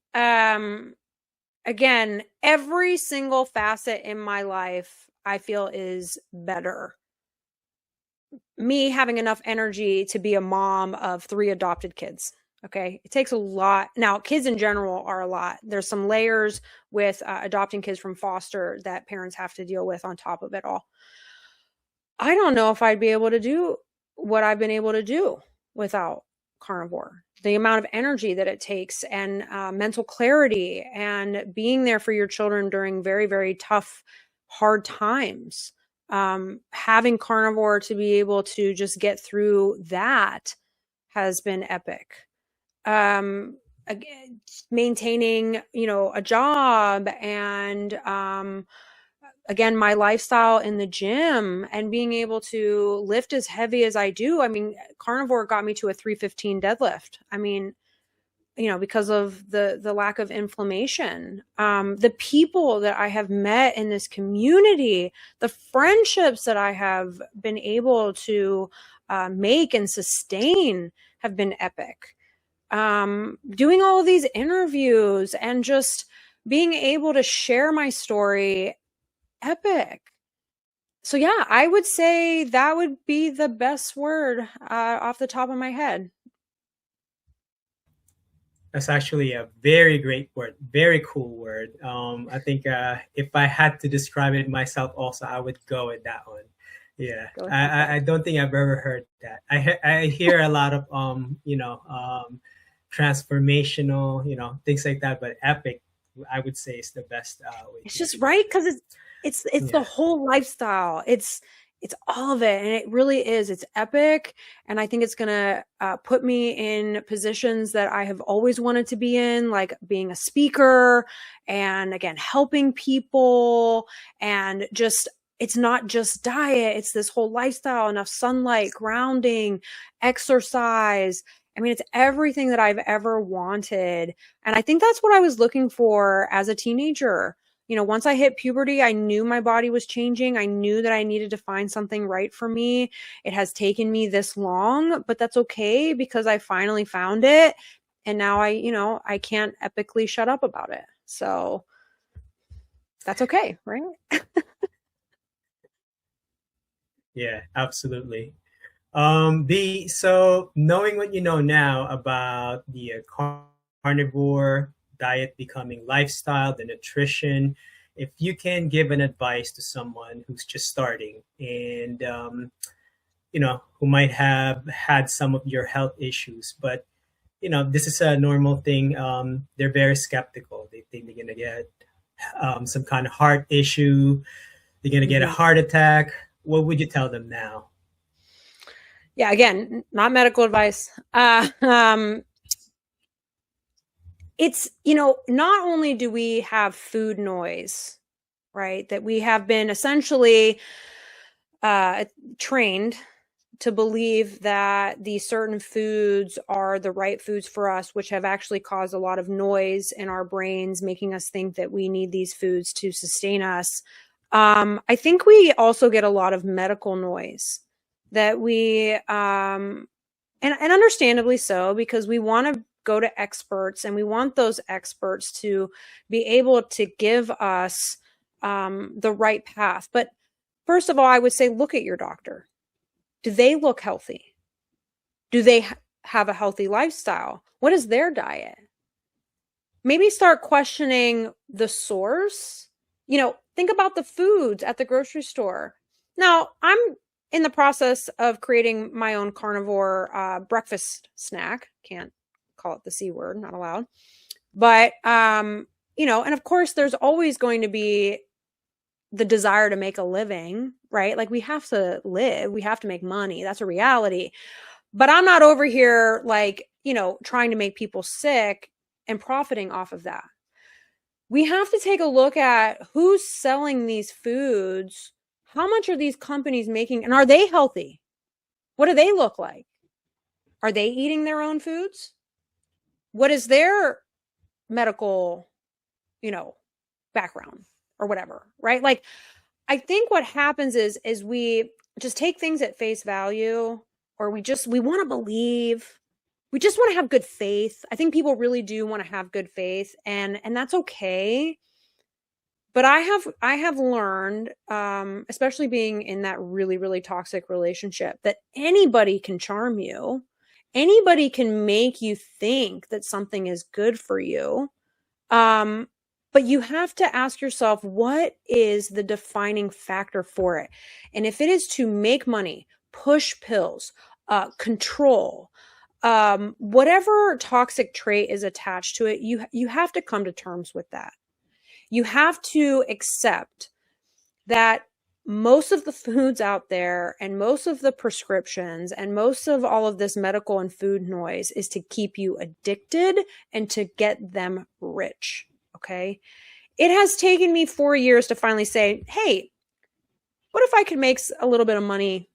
Again, every single facet in my life I feel is better. Me having enough energy to be a mom of 3 adopted kids. Okay. It takes a lot. Now, kids in general are a lot. There's some layers with adopting kids from foster that parents have to deal with on top of it all. I don't know if I'd be able to do what I've been able to do without carnivore. The amount of energy that it takes, and mental clarity, and being there for your children during very, very tough, hard times. Having carnivore to be able to just get through that has been epic. Maintaining, a job, and again, my lifestyle in the gym, and being able to lift as heavy as I do. I mean, carnivore got me to a 315 deadlift. I mean, because of the lack of inflammation. The people that I have met in this community, the friendships that I have been able to make and sustain have been epic. Doing all of these interviews and just being able to share my story, epic. So yeah, I would say that would be the best word off the top of my head. That's actually a very great word, very cool word. I think if I had to describe it myself also, I would go with that one. Yeah, I don't think I've ever heard that. I hear a lot of transformational, things like that, but epic I would say is the best way It's to just do right it. because it's the Yeah. whole lifestyle. It's all of it, and it really is. It's epic, and I think it's gonna put me in positions that I have always wanted to be in, like being a speaker, and again helping people, and just it's not just diet; it's this whole lifestyle, enough sunlight, grounding, exercise. I mean, it's everything that I've ever wanted, and I think that's what I was looking for as a teenager. Once I hit puberty, I knew my body was changing. I knew that I needed to find something right for me. It has taken me this long, but that's okay because I finally found it. And now I can't epically shut up about it. So that's okay, right? Yeah, absolutely. The so knowing what you know now about the carnivore diet becoming lifestyle, the nutrition, if you can give an advice to someone who's just starting and who might have had some of your health issues, but this is a normal thing. They're very skeptical. They think they're gonna get some kind of heart issue. They're gonna get a Mm-hmm. heart attack. What would you tell them now? Yeah, again, not medical advice. It's, not only do we have food noise, right, that we have been essentially trained to believe that these certain foods are the right foods for us, which have actually caused a lot of noise in our brains, making us think that we need these foods to sustain us. I think we also get a lot of medical noise that we, and understandably so, because we want to go to experts and we want those experts to be able to give us the right path. But first of all, I would say, look at your doctor. Do they look healthy? Do they have a healthy lifestyle? What is their diet? Maybe start questioning the source. Think about the foods at the grocery store. Now, I'm in the process of creating my own carnivore breakfast snack. Can't call it the C word, not allowed. But, and of course, there's always going to be the desire to make a living, right? Like we have to live, we have to make money. That's a reality. But I'm not over here like, trying to make people sick and profiting off of that. We have to take a look at who's selling these foods. How much are these companies making? And are they healthy? What do they look like? Are they eating their own foods? What is their medical, background or whatever, right? Like, I think what happens is we just take things at face value, or we want to believe. We just want to have good faith. I think people really do want to have good faith, and that's okay. But I have learned, especially being in that really, really toxic relationship, that anybody can charm you. Anybody can make you think that something is good for you. But you have to ask yourself, what is the defining factor for it? And if it is to make money, push pills, control, whatever toxic trait is attached to it, you have to come to terms with that. You have to accept that most of the foods out there and most of the prescriptions and most of all of this medical and food noise is to keep you addicted and to get them rich. Okay. It has taken me 4 years to finally say, hey, what if I could make a little bit of money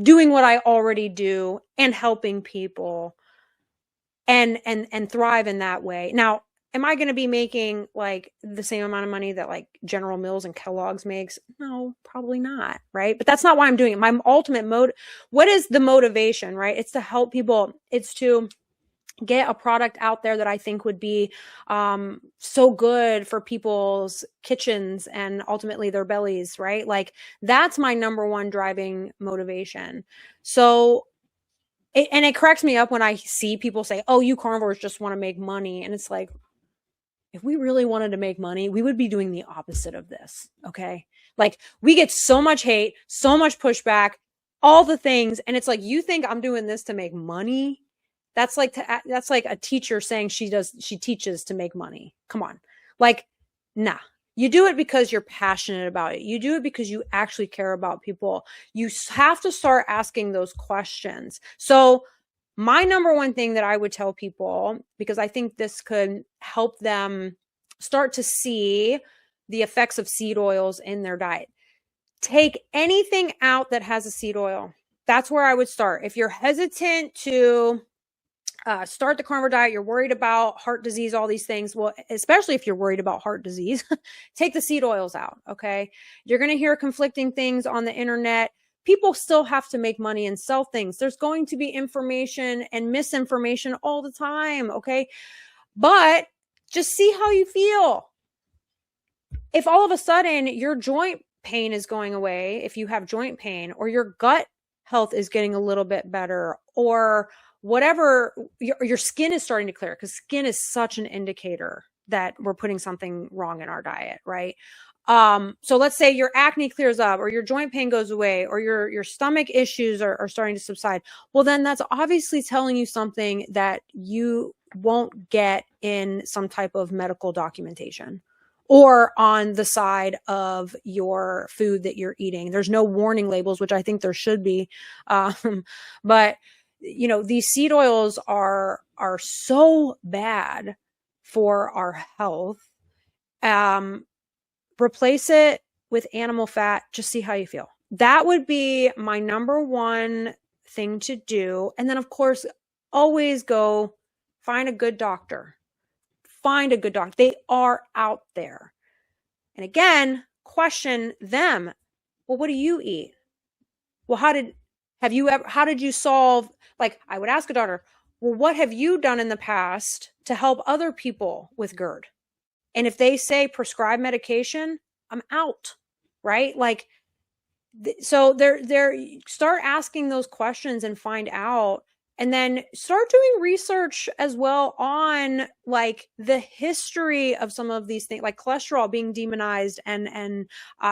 doing what I already do and helping people and thrive in that way? Now, am I going to be making like the same amount of money that like General Mills and Kellogg's makes? No, probably not. Right. But that's not why I'm doing it. My ultimate what is the motivation, right? It's to help people. It's to get a product out there that I think would be so good for people's kitchens and ultimately their bellies, right? Like that's my number one driving motivation. So, it cracks me up when I see people say, oh, you carnivores just want to make money. And it's like, if we really wanted to make money, we would be doing the opposite of this. Okay. Like we get so much hate, so much pushback, all the things. And it's like, you think I'm doing this to make money? That's like a teacher saying she teaches to make money. Come on. Like, nah. You do it because you're passionate about it. You do it because you actually care about people. You have to start asking those questions. So my number one thing that I would tell people, because I think this could help them start to see the effects of seed oils in their diet. Take anything out that has a seed oil. That's where I would start. If you're hesitant to start the carnivore diet, you're worried about heart disease, all these things. Well, especially if you're worried about heart disease, take the seed oils out. Okay. You're going to hear conflicting things on the internet. People still have to make money and sell things. There's going to be information and misinformation all the time. Okay. But just see how you feel. If all of a sudden your joint pain is going away, if you have joint pain, or your gut health is getting a little bit better, or whatever, your skin is starting to clear, because skin is such an indicator that we're putting something wrong in our diet, right? So let's say your acne clears up, or your joint pain goes away, or your stomach issues are starting to subside. Well, then that's obviously telling you something that you won't get in some type of medical documentation or on the side of your food that you're eating. There's no warning labels, which I think there should be. But you know, these seed oils are so bad for our health. Replace it with animal fat. Just see how you feel. That would be my number one thing to do. And then, of course, always go find a good doctor. Find a good doctor. They are out there. And again, question them. Well, what do you eat? Well, how did you solve? Like, I would ask a doctor, well, what have you done in the past to help other people with GERD? And if they say prescribe medication, I'm out, right? Like, so they're start asking those questions and find out, and then start doing research as well on like the history of some of these things, like cholesterol being demonized and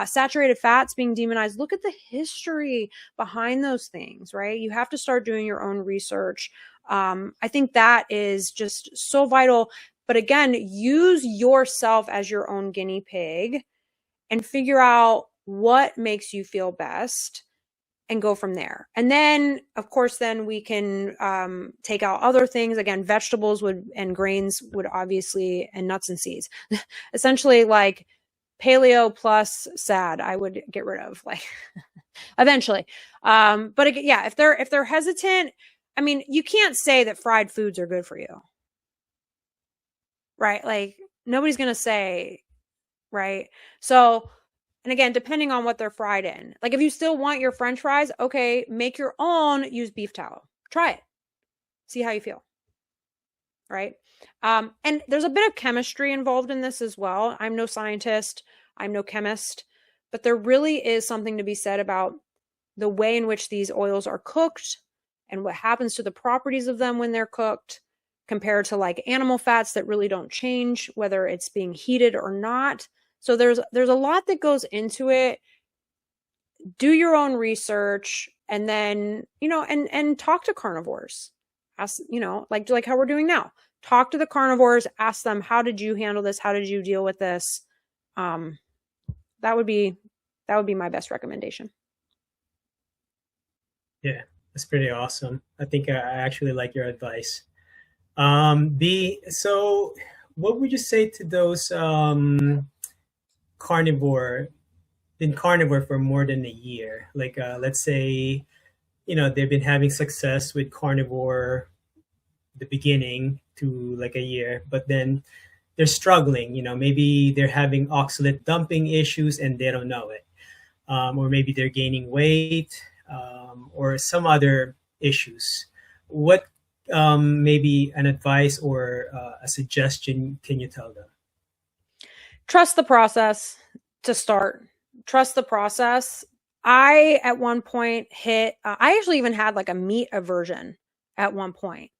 saturated fats being demonized. Look at the history behind those things, right? You have to start doing your own research. I think that is just so vital. But again, use yourself as your own guinea pig and figure out what makes you feel best and go from there. And then, of course, then we can take out other things. Again, vegetables and grains would obviously, and nuts and seeds. Essentially like paleo plus sad, I would get rid of, like, eventually. But again, yeah, if they're hesitant, I mean, you can't say that fried foods are good for you. Right? Like, nobody's going to say, right? So, and again, depending on what they're fried in. Like, if you still want your French fries, okay, make your own, use beef tallow. Try it. See how you feel. Right? And there's a bit of chemistry involved in this as well. I'm no scientist. I'm no chemist. But there really is something to be said about the way in which these oils are cooked and what happens to the properties of them when they're cooked, compared to like animal fats that really don't change, whether it's being heated or not. So there's a lot that goes into it. Do your own research, and then, you know, and talk to carnivores. Ask, you know, like how we're doing now. Talk to the carnivores, ask them, how did you handle this? How did you deal with this? That would be my best recommendation. Yeah, that's pretty awesome. I think I actually like your advice. So what would you say to those been carnivore for more than a year? Like, let's say, you know, they've been having success with carnivore the beginning to like a year, but then they're struggling, you know, maybe they're having oxalate dumping issues and they don't know it. Or maybe they're gaining weight, or some other issues. What maybe an advice or a suggestion can you tell them? Trust the process to start. Trust the process. I, at one point, I actually even had like a meat aversion at one point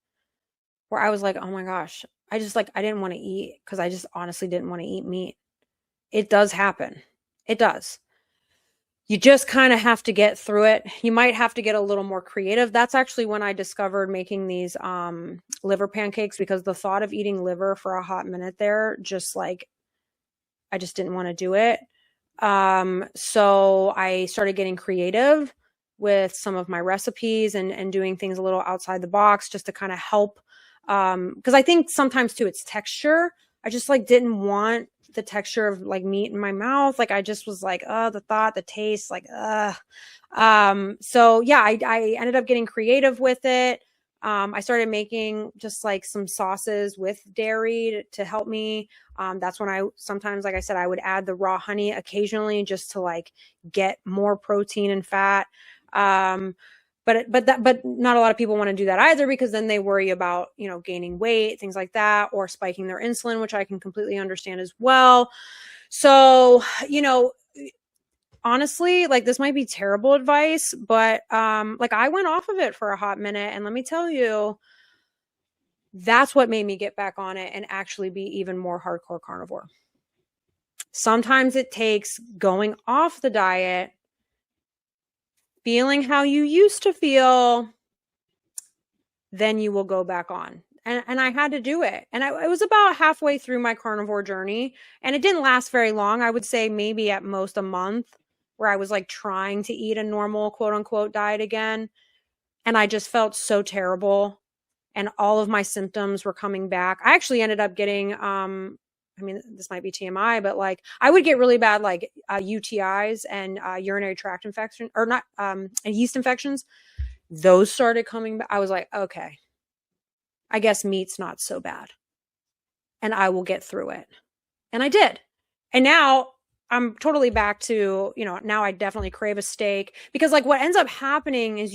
where I was like, oh my gosh, I didn't want to eat, because I just honestly didn't want to eat meat. It does happen. It does. You just kind of have to get through it. You might have to get a little more creative. That's actually when I discovered making these liver pancakes, because the thought of eating liver for a hot minute there just like I just didn't want to do it. So I started getting creative with some of my recipes and doing things a little outside the box just to kind of help. Cause I think sometimes too, it's texture. I just like didn't want the texture of like meat in my mouth. Like I just was like, the thought, the taste, like, so yeah, I ended up getting creative with it. I started making just like some sauces with dairy to help me. That's when I sometimes, like I said, I would add the raw honey occasionally just to like get more protein and fat. But not a lot of people want to do that either, because then they worry about, you know, gaining weight, things like that, or spiking their insulin, which I can completely understand as well. So, you know, honestly, like this might be terrible advice, but like I went off of it for a hot minute, and let me tell you, that's what made me get back on it and actually be even more hardcore carnivore. Sometimes it takes going off the diet, feeling how you used to feel, then you will go back on. And I had to do it. And it was about halfway through my carnivore journey, and it didn't last very long. I would say maybe at most a month, where I was like trying to eat a normal quote unquote diet again. And I just felt so terrible. And all of my symptoms were coming back. I actually ended up getting, I mean, this might be TMI, but like I would get really bad like UTIs and urinary tract infection, or not, and yeast infections. Those started coming back. I was like, okay, I guess meat's not so bad, and I will get through it. And I did. And now I'm totally back to, you know, now I definitely crave a steak, because like what ends up happening is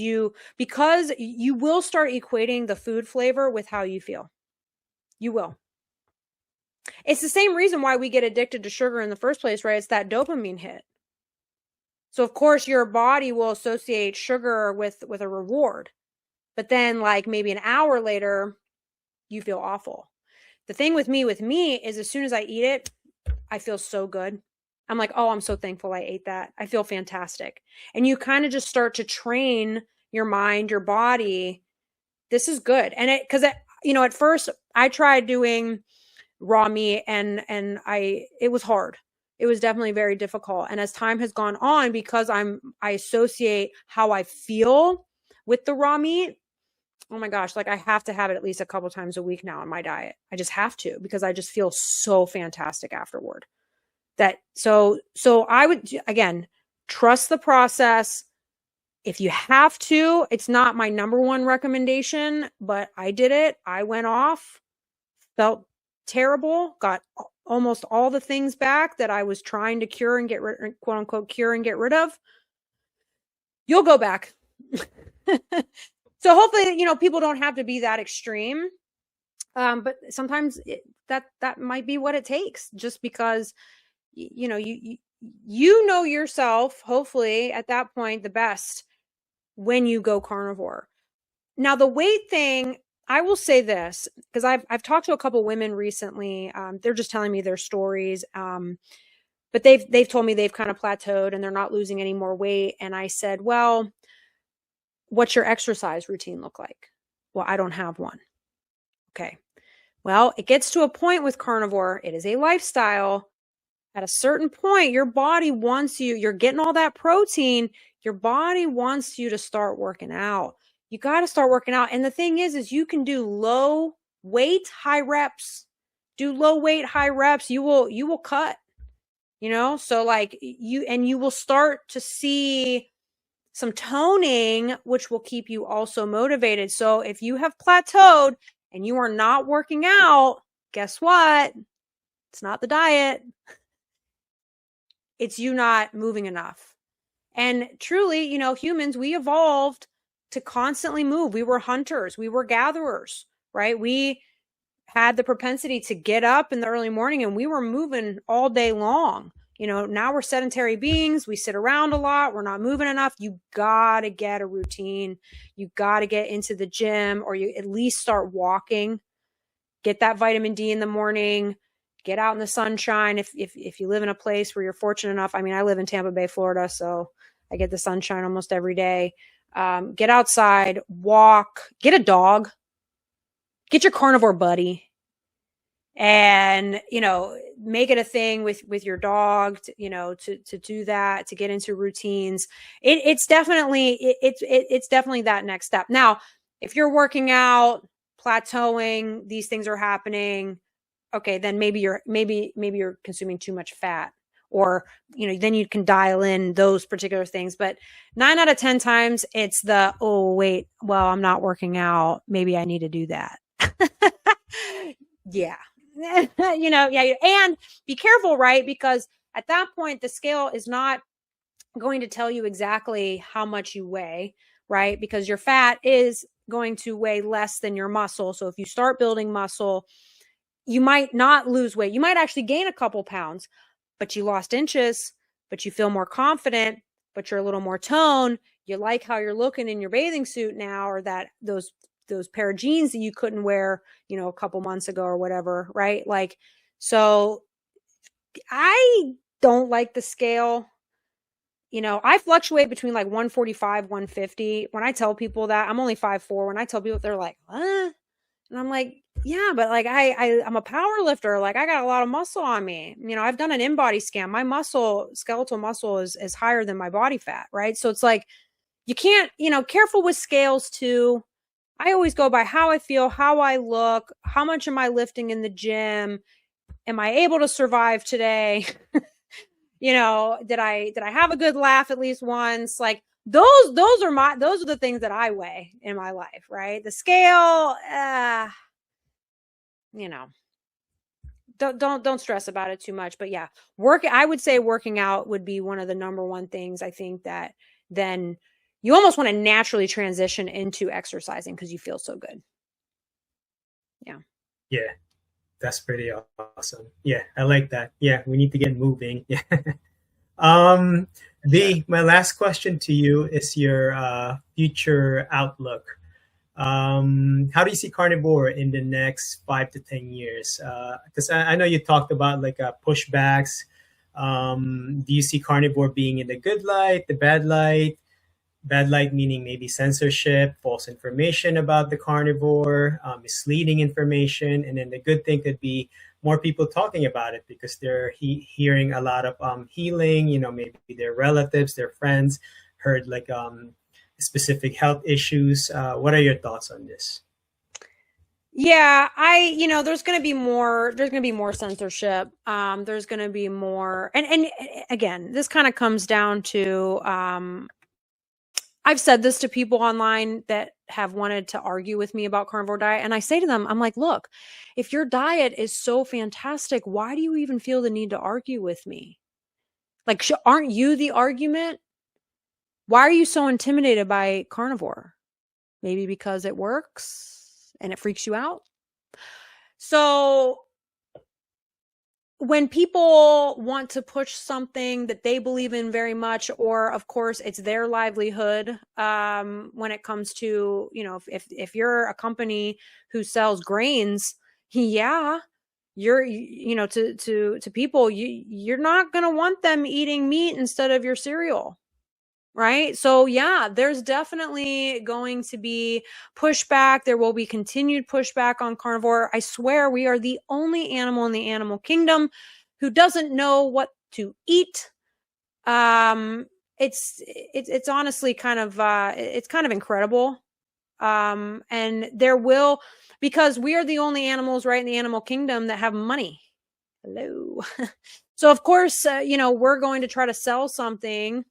because you will start equating the food flavor with how you feel. You will. It's the same reason why we get addicted to sugar in the first place, right? It's that dopamine hit. So of course your body will associate sugar with a reward, but then like maybe an hour later, you feel awful. The thing with meat is as soon as I eat it, I feel so good. I'm like, oh, I'm so thankful I ate that. I feel fantastic. And you kind of just start to train your mind, your body. This is good. And because you know, at first I tried doing raw meat and it was hard. It was definitely very difficult. And as time has gone on, because I associate how I feel with the raw meat, oh my gosh, like I have to have it at least a couple times a week now in my diet. I just have to, because I just feel so fantastic afterward. So I would, again, trust the process. If you have to, it's not my number one recommendation, but I did it. I went off, felt terrible, got almost all the things back that I was trying to cure and get rid, quote unquote, cure and get rid of. You'll go back. So hopefully, you know, people don't have to be that extreme. But sometimes that might be what it takes, just because, you know, you know yourself, hopefully at that point, the best when you go carnivore. Now, the weight thing, I will say this, because I've talked to a couple women recently. They're just telling me their stories. But they've told me they've kind of plateaued and they're not losing any more weight. And I said, well, what's your exercise routine look like? Well, I don't have one. Okay. Well, it gets to a point with carnivore. It is a lifestyle. At a certain point, your body wants you're getting all that protein. Your body wants you to start working out. You got to start working out. And the thing is you can do low weight, high reps. Do low weight, high reps. You will cut, you know? So like you will start to see some toning, which will keep you also motivated. So if you have plateaued and you are not working out, guess what? It's not the diet. It's you not moving enough. And truly, you know, humans, we evolved to constantly move. We were hunters. We were gatherers, right? We had the propensity to get up in the early morning and we were moving all day long. You know, now we're sedentary beings. We sit around a lot. We're not moving enough. You got to get a routine. You got to get into the gym, or you at least start walking. Get that vitamin D in the morning. Get out in the sunshine. If you live in a place where you're fortunate enough. I mean, I live in Tampa Bay, Florida, so I get the sunshine almost every day. Get outside, walk, get a dog, get your carnivore buddy. And, you know, make it a thing with your dog, to do that, to get into routines. It's definitely that next step. Now, if you're working out, plateauing, these things are happening, okay, then maybe you're consuming too much fat, or then you can dial in those particular things. But 9 out of 10 times it's oh wait, well, I'm not working out, maybe I need to do that. Yeah. Yeah, and be careful, right? Because at that point the scale is not going to tell you exactly how much you weigh, right? Because your fat is going to weigh less than your muscle. So if you start building muscle, you might not lose weight. You might actually gain a couple pounds, but you lost inches, but you feel more confident, but you're a little more toned. You like how you're looking in your bathing suit now, or those pair of jeans that you couldn't wear, a couple months ago or whatever, right? Like, so I don't like the scale. I fluctuate between like 145, 150. When I tell people that, I'm only 5'4". When I tell people, they're like, what? And I'm like, yeah, but like I'm a power lifter. Like, I got a lot of muscle on me. I've done an in-body scan. My skeletal muscle is higher than my body fat, right? So it's like, you can't, careful with scales too. I always go by how I feel, how I look, how much am I lifting in the gym? Am I able to survive today? Did I have a good laugh at least once? Like, those are the things that I weigh in my life, right? The scale, don't stress about it too much. But yeah, I would say working out would be one of the number one things. I think that then you almost want to naturally transition into exercising because you feel so good. Yeah. Yeah, that's pretty awesome. Yeah, I like that. Yeah, we need to get moving. Yeah. My last question to you is your future outlook. How do you see Carnivore in the next 5 to 10 years? Because I know you talked about like pushbacks. Do you see Carnivore being in the good light, the bad light? Bad light meaning maybe censorship, false information about the carnivore, misleading information, and then the good thing could be more people talking about it because they're hearing a lot of healing. Maybe their relatives, their friends heard like specific health issues. What are your thoughts on this? Yeah, there's going to be more censorship. There's going to be more, and again, this kind of comes down to, I've said this to people online that have wanted to argue with me about carnivore diet. And I say to them, I'm like, look, if your diet is so fantastic, why do you even feel the need to argue with me? Like, aren't you the argument? Why are you so intimidated by carnivore? Maybe because it works and it freaks you out. So when people want to push something that they believe in very much, or of course it's their livelihood, when it comes to, if you're a company who sells grains, yeah, you're, to people, you're not going to want them eating meat instead of your cereal. Right. So yeah, there's definitely going to be pushback. There will be continued pushback on carnivore. I swear we are the only animal in the animal kingdom who doesn't know what to eat. It's honestly kind of, it's kind of incredible. And there will, because we are the only animals right in the animal kingdom that have money. Hello. So of course, we're going to try to sell something.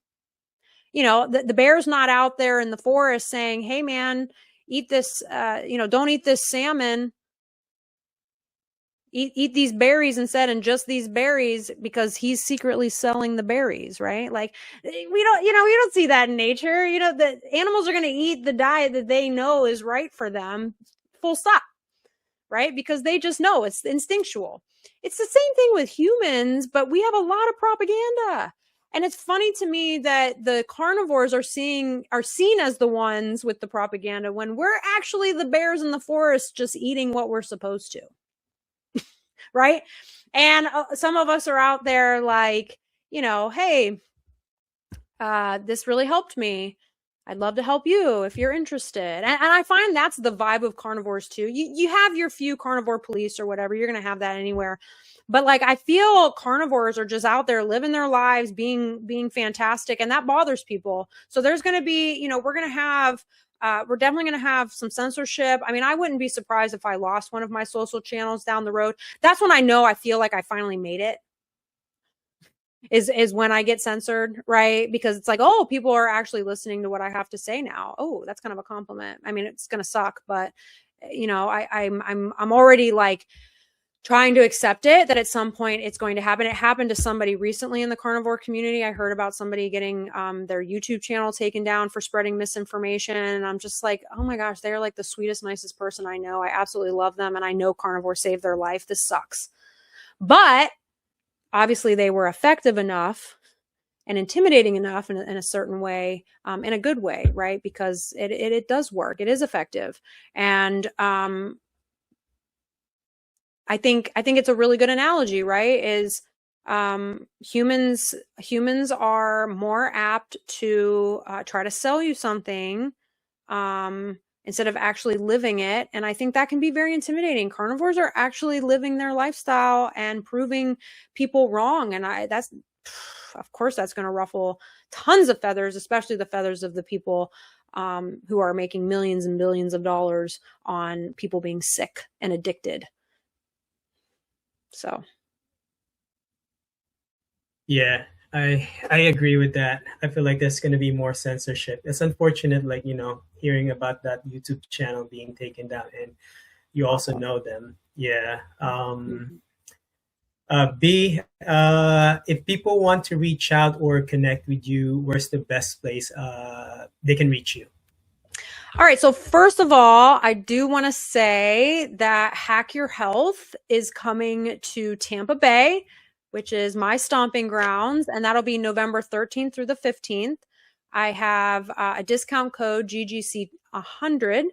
The bear's not out there in the forest saying, hey man, eat this, don't eat this salmon, eat these berries instead, and just these berries, because he's secretly selling the berries, right? Like, we don't see that in nature. The animals are going to eat the diet that they know is right for them, full stop, right? Because they just know it's instinctual. It's the same thing with humans, but we have a lot of propaganda. And it's funny to me that the carnivores are seen as the ones with the propaganda when we're actually the bears in the forest just eating what we're supposed to. Right? And some of us are out there like, hey, this really helped me. I'd love to help you if you're interested. And I find that's the vibe of carnivores too. You have your few carnivore police or whatever. You're going to have that anywhere. But like, I feel carnivores are just out there living their lives, being fantastic. And that bothers people. So there's going to be, you know, we're definitely going to have some censorship. I mean, I wouldn't be surprised if I lost one of my social channels down the road. That's when I know I feel like I finally made it. Is when I get censored, right? Because it's like, oh, people are actually listening to what I have to say now. Oh, that's kind of a compliment. I mean, it's gonna suck, but you know, I'm already like trying to accept it, that at some point it's going to happen. It happened to somebody recently in the carnivore community. I heard about somebody getting their YouTube channel taken down for spreading misinformation, and I'm just like, oh my gosh, they're like the sweetest, nicest person I know. I absolutely love them, and I know carnivore saved their life. This sucks, but obviously they were effective enough and intimidating enough in a certain way, in a good way, right? Because it does work. It is effective. And I think it's a really good analogy, right? Is humans are more apt to try to sell you something instead of actually living it. And I think that can be very intimidating. Carnivores are actually living their lifestyle and proving people wrong. And of course, that's going to ruffle tons of feathers, especially the feathers of the people who are making millions and billions of dollars on people being sick and addicted. So. Yeah, I agree with that. I feel like there's going to be more censorship. It's unfortunate, like, you know, hearing about that YouTube channel being taken down, and you also know them. Yeah. B, if people want to reach out or connect with you, where's the best place they can reach you? All right. So first of all, I do want to say that Hack Your Health is coming to Tampa Bay, which is my stomping grounds, and that'll be November 13th through the 15th. I have a discount code GGC100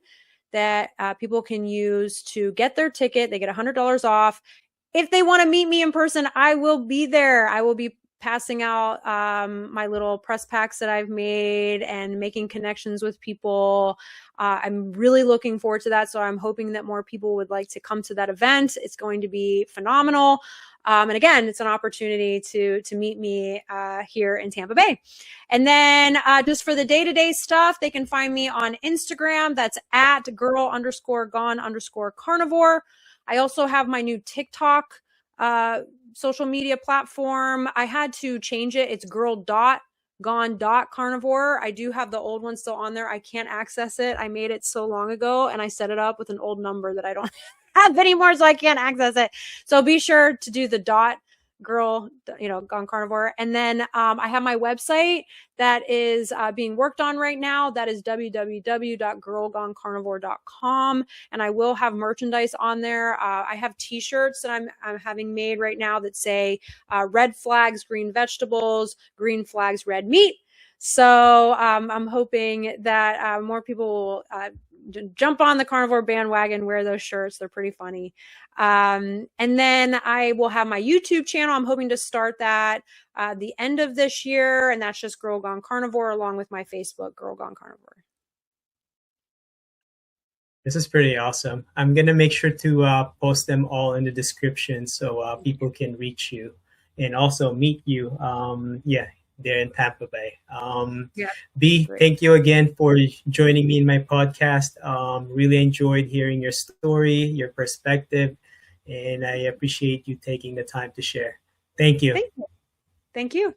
that people can use to get their ticket. They get $100 off. If they want to meet me in person, I will be there. I will be passing out my little press packs that I've made and making connections with people. I'm really looking forward to that. So I'm hoping that more people would like to come to that event. It's going to be phenomenal. And again, it's an opportunity to meet me here in Tampa Bay. And then just for the day-to-day stuff, they can find me on Instagram. That's at girl_gone_carnivore. I also have my new TikTok social media platform. I had to change it. It's girl.gone.carnivore. I do have the old one still on there. I can't access it. I made it so long ago, and I set it up with an old number that I don't have anymore, so I can't access it. So be sure to do the girl, Gone Carnivore. And then I have my website that is being worked on right now. That is www.girlgonecarnivore.com. And I will have merchandise on there. I have t-shirts that I'm having made right now that say red flags, green vegetables, green flags, red meat. So I'm hoping that more people will jump on the carnivore bandwagon, wear those shirts. They're pretty funny. And then I will have my YouTube channel. I'm hoping to start that the end of this year. And that's just Girl Gone Carnivore, along with my Facebook, Girl Gone Carnivore. This is pretty awesome. I'm going to make sure to post them all in the description so people can reach you and also meet you. There in Tampa Bay. B, great. Thank you again for joining me in my podcast. Really enjoyed hearing your story, your perspective, and I appreciate you taking the time to share. Thank you. Thank you. Thank you.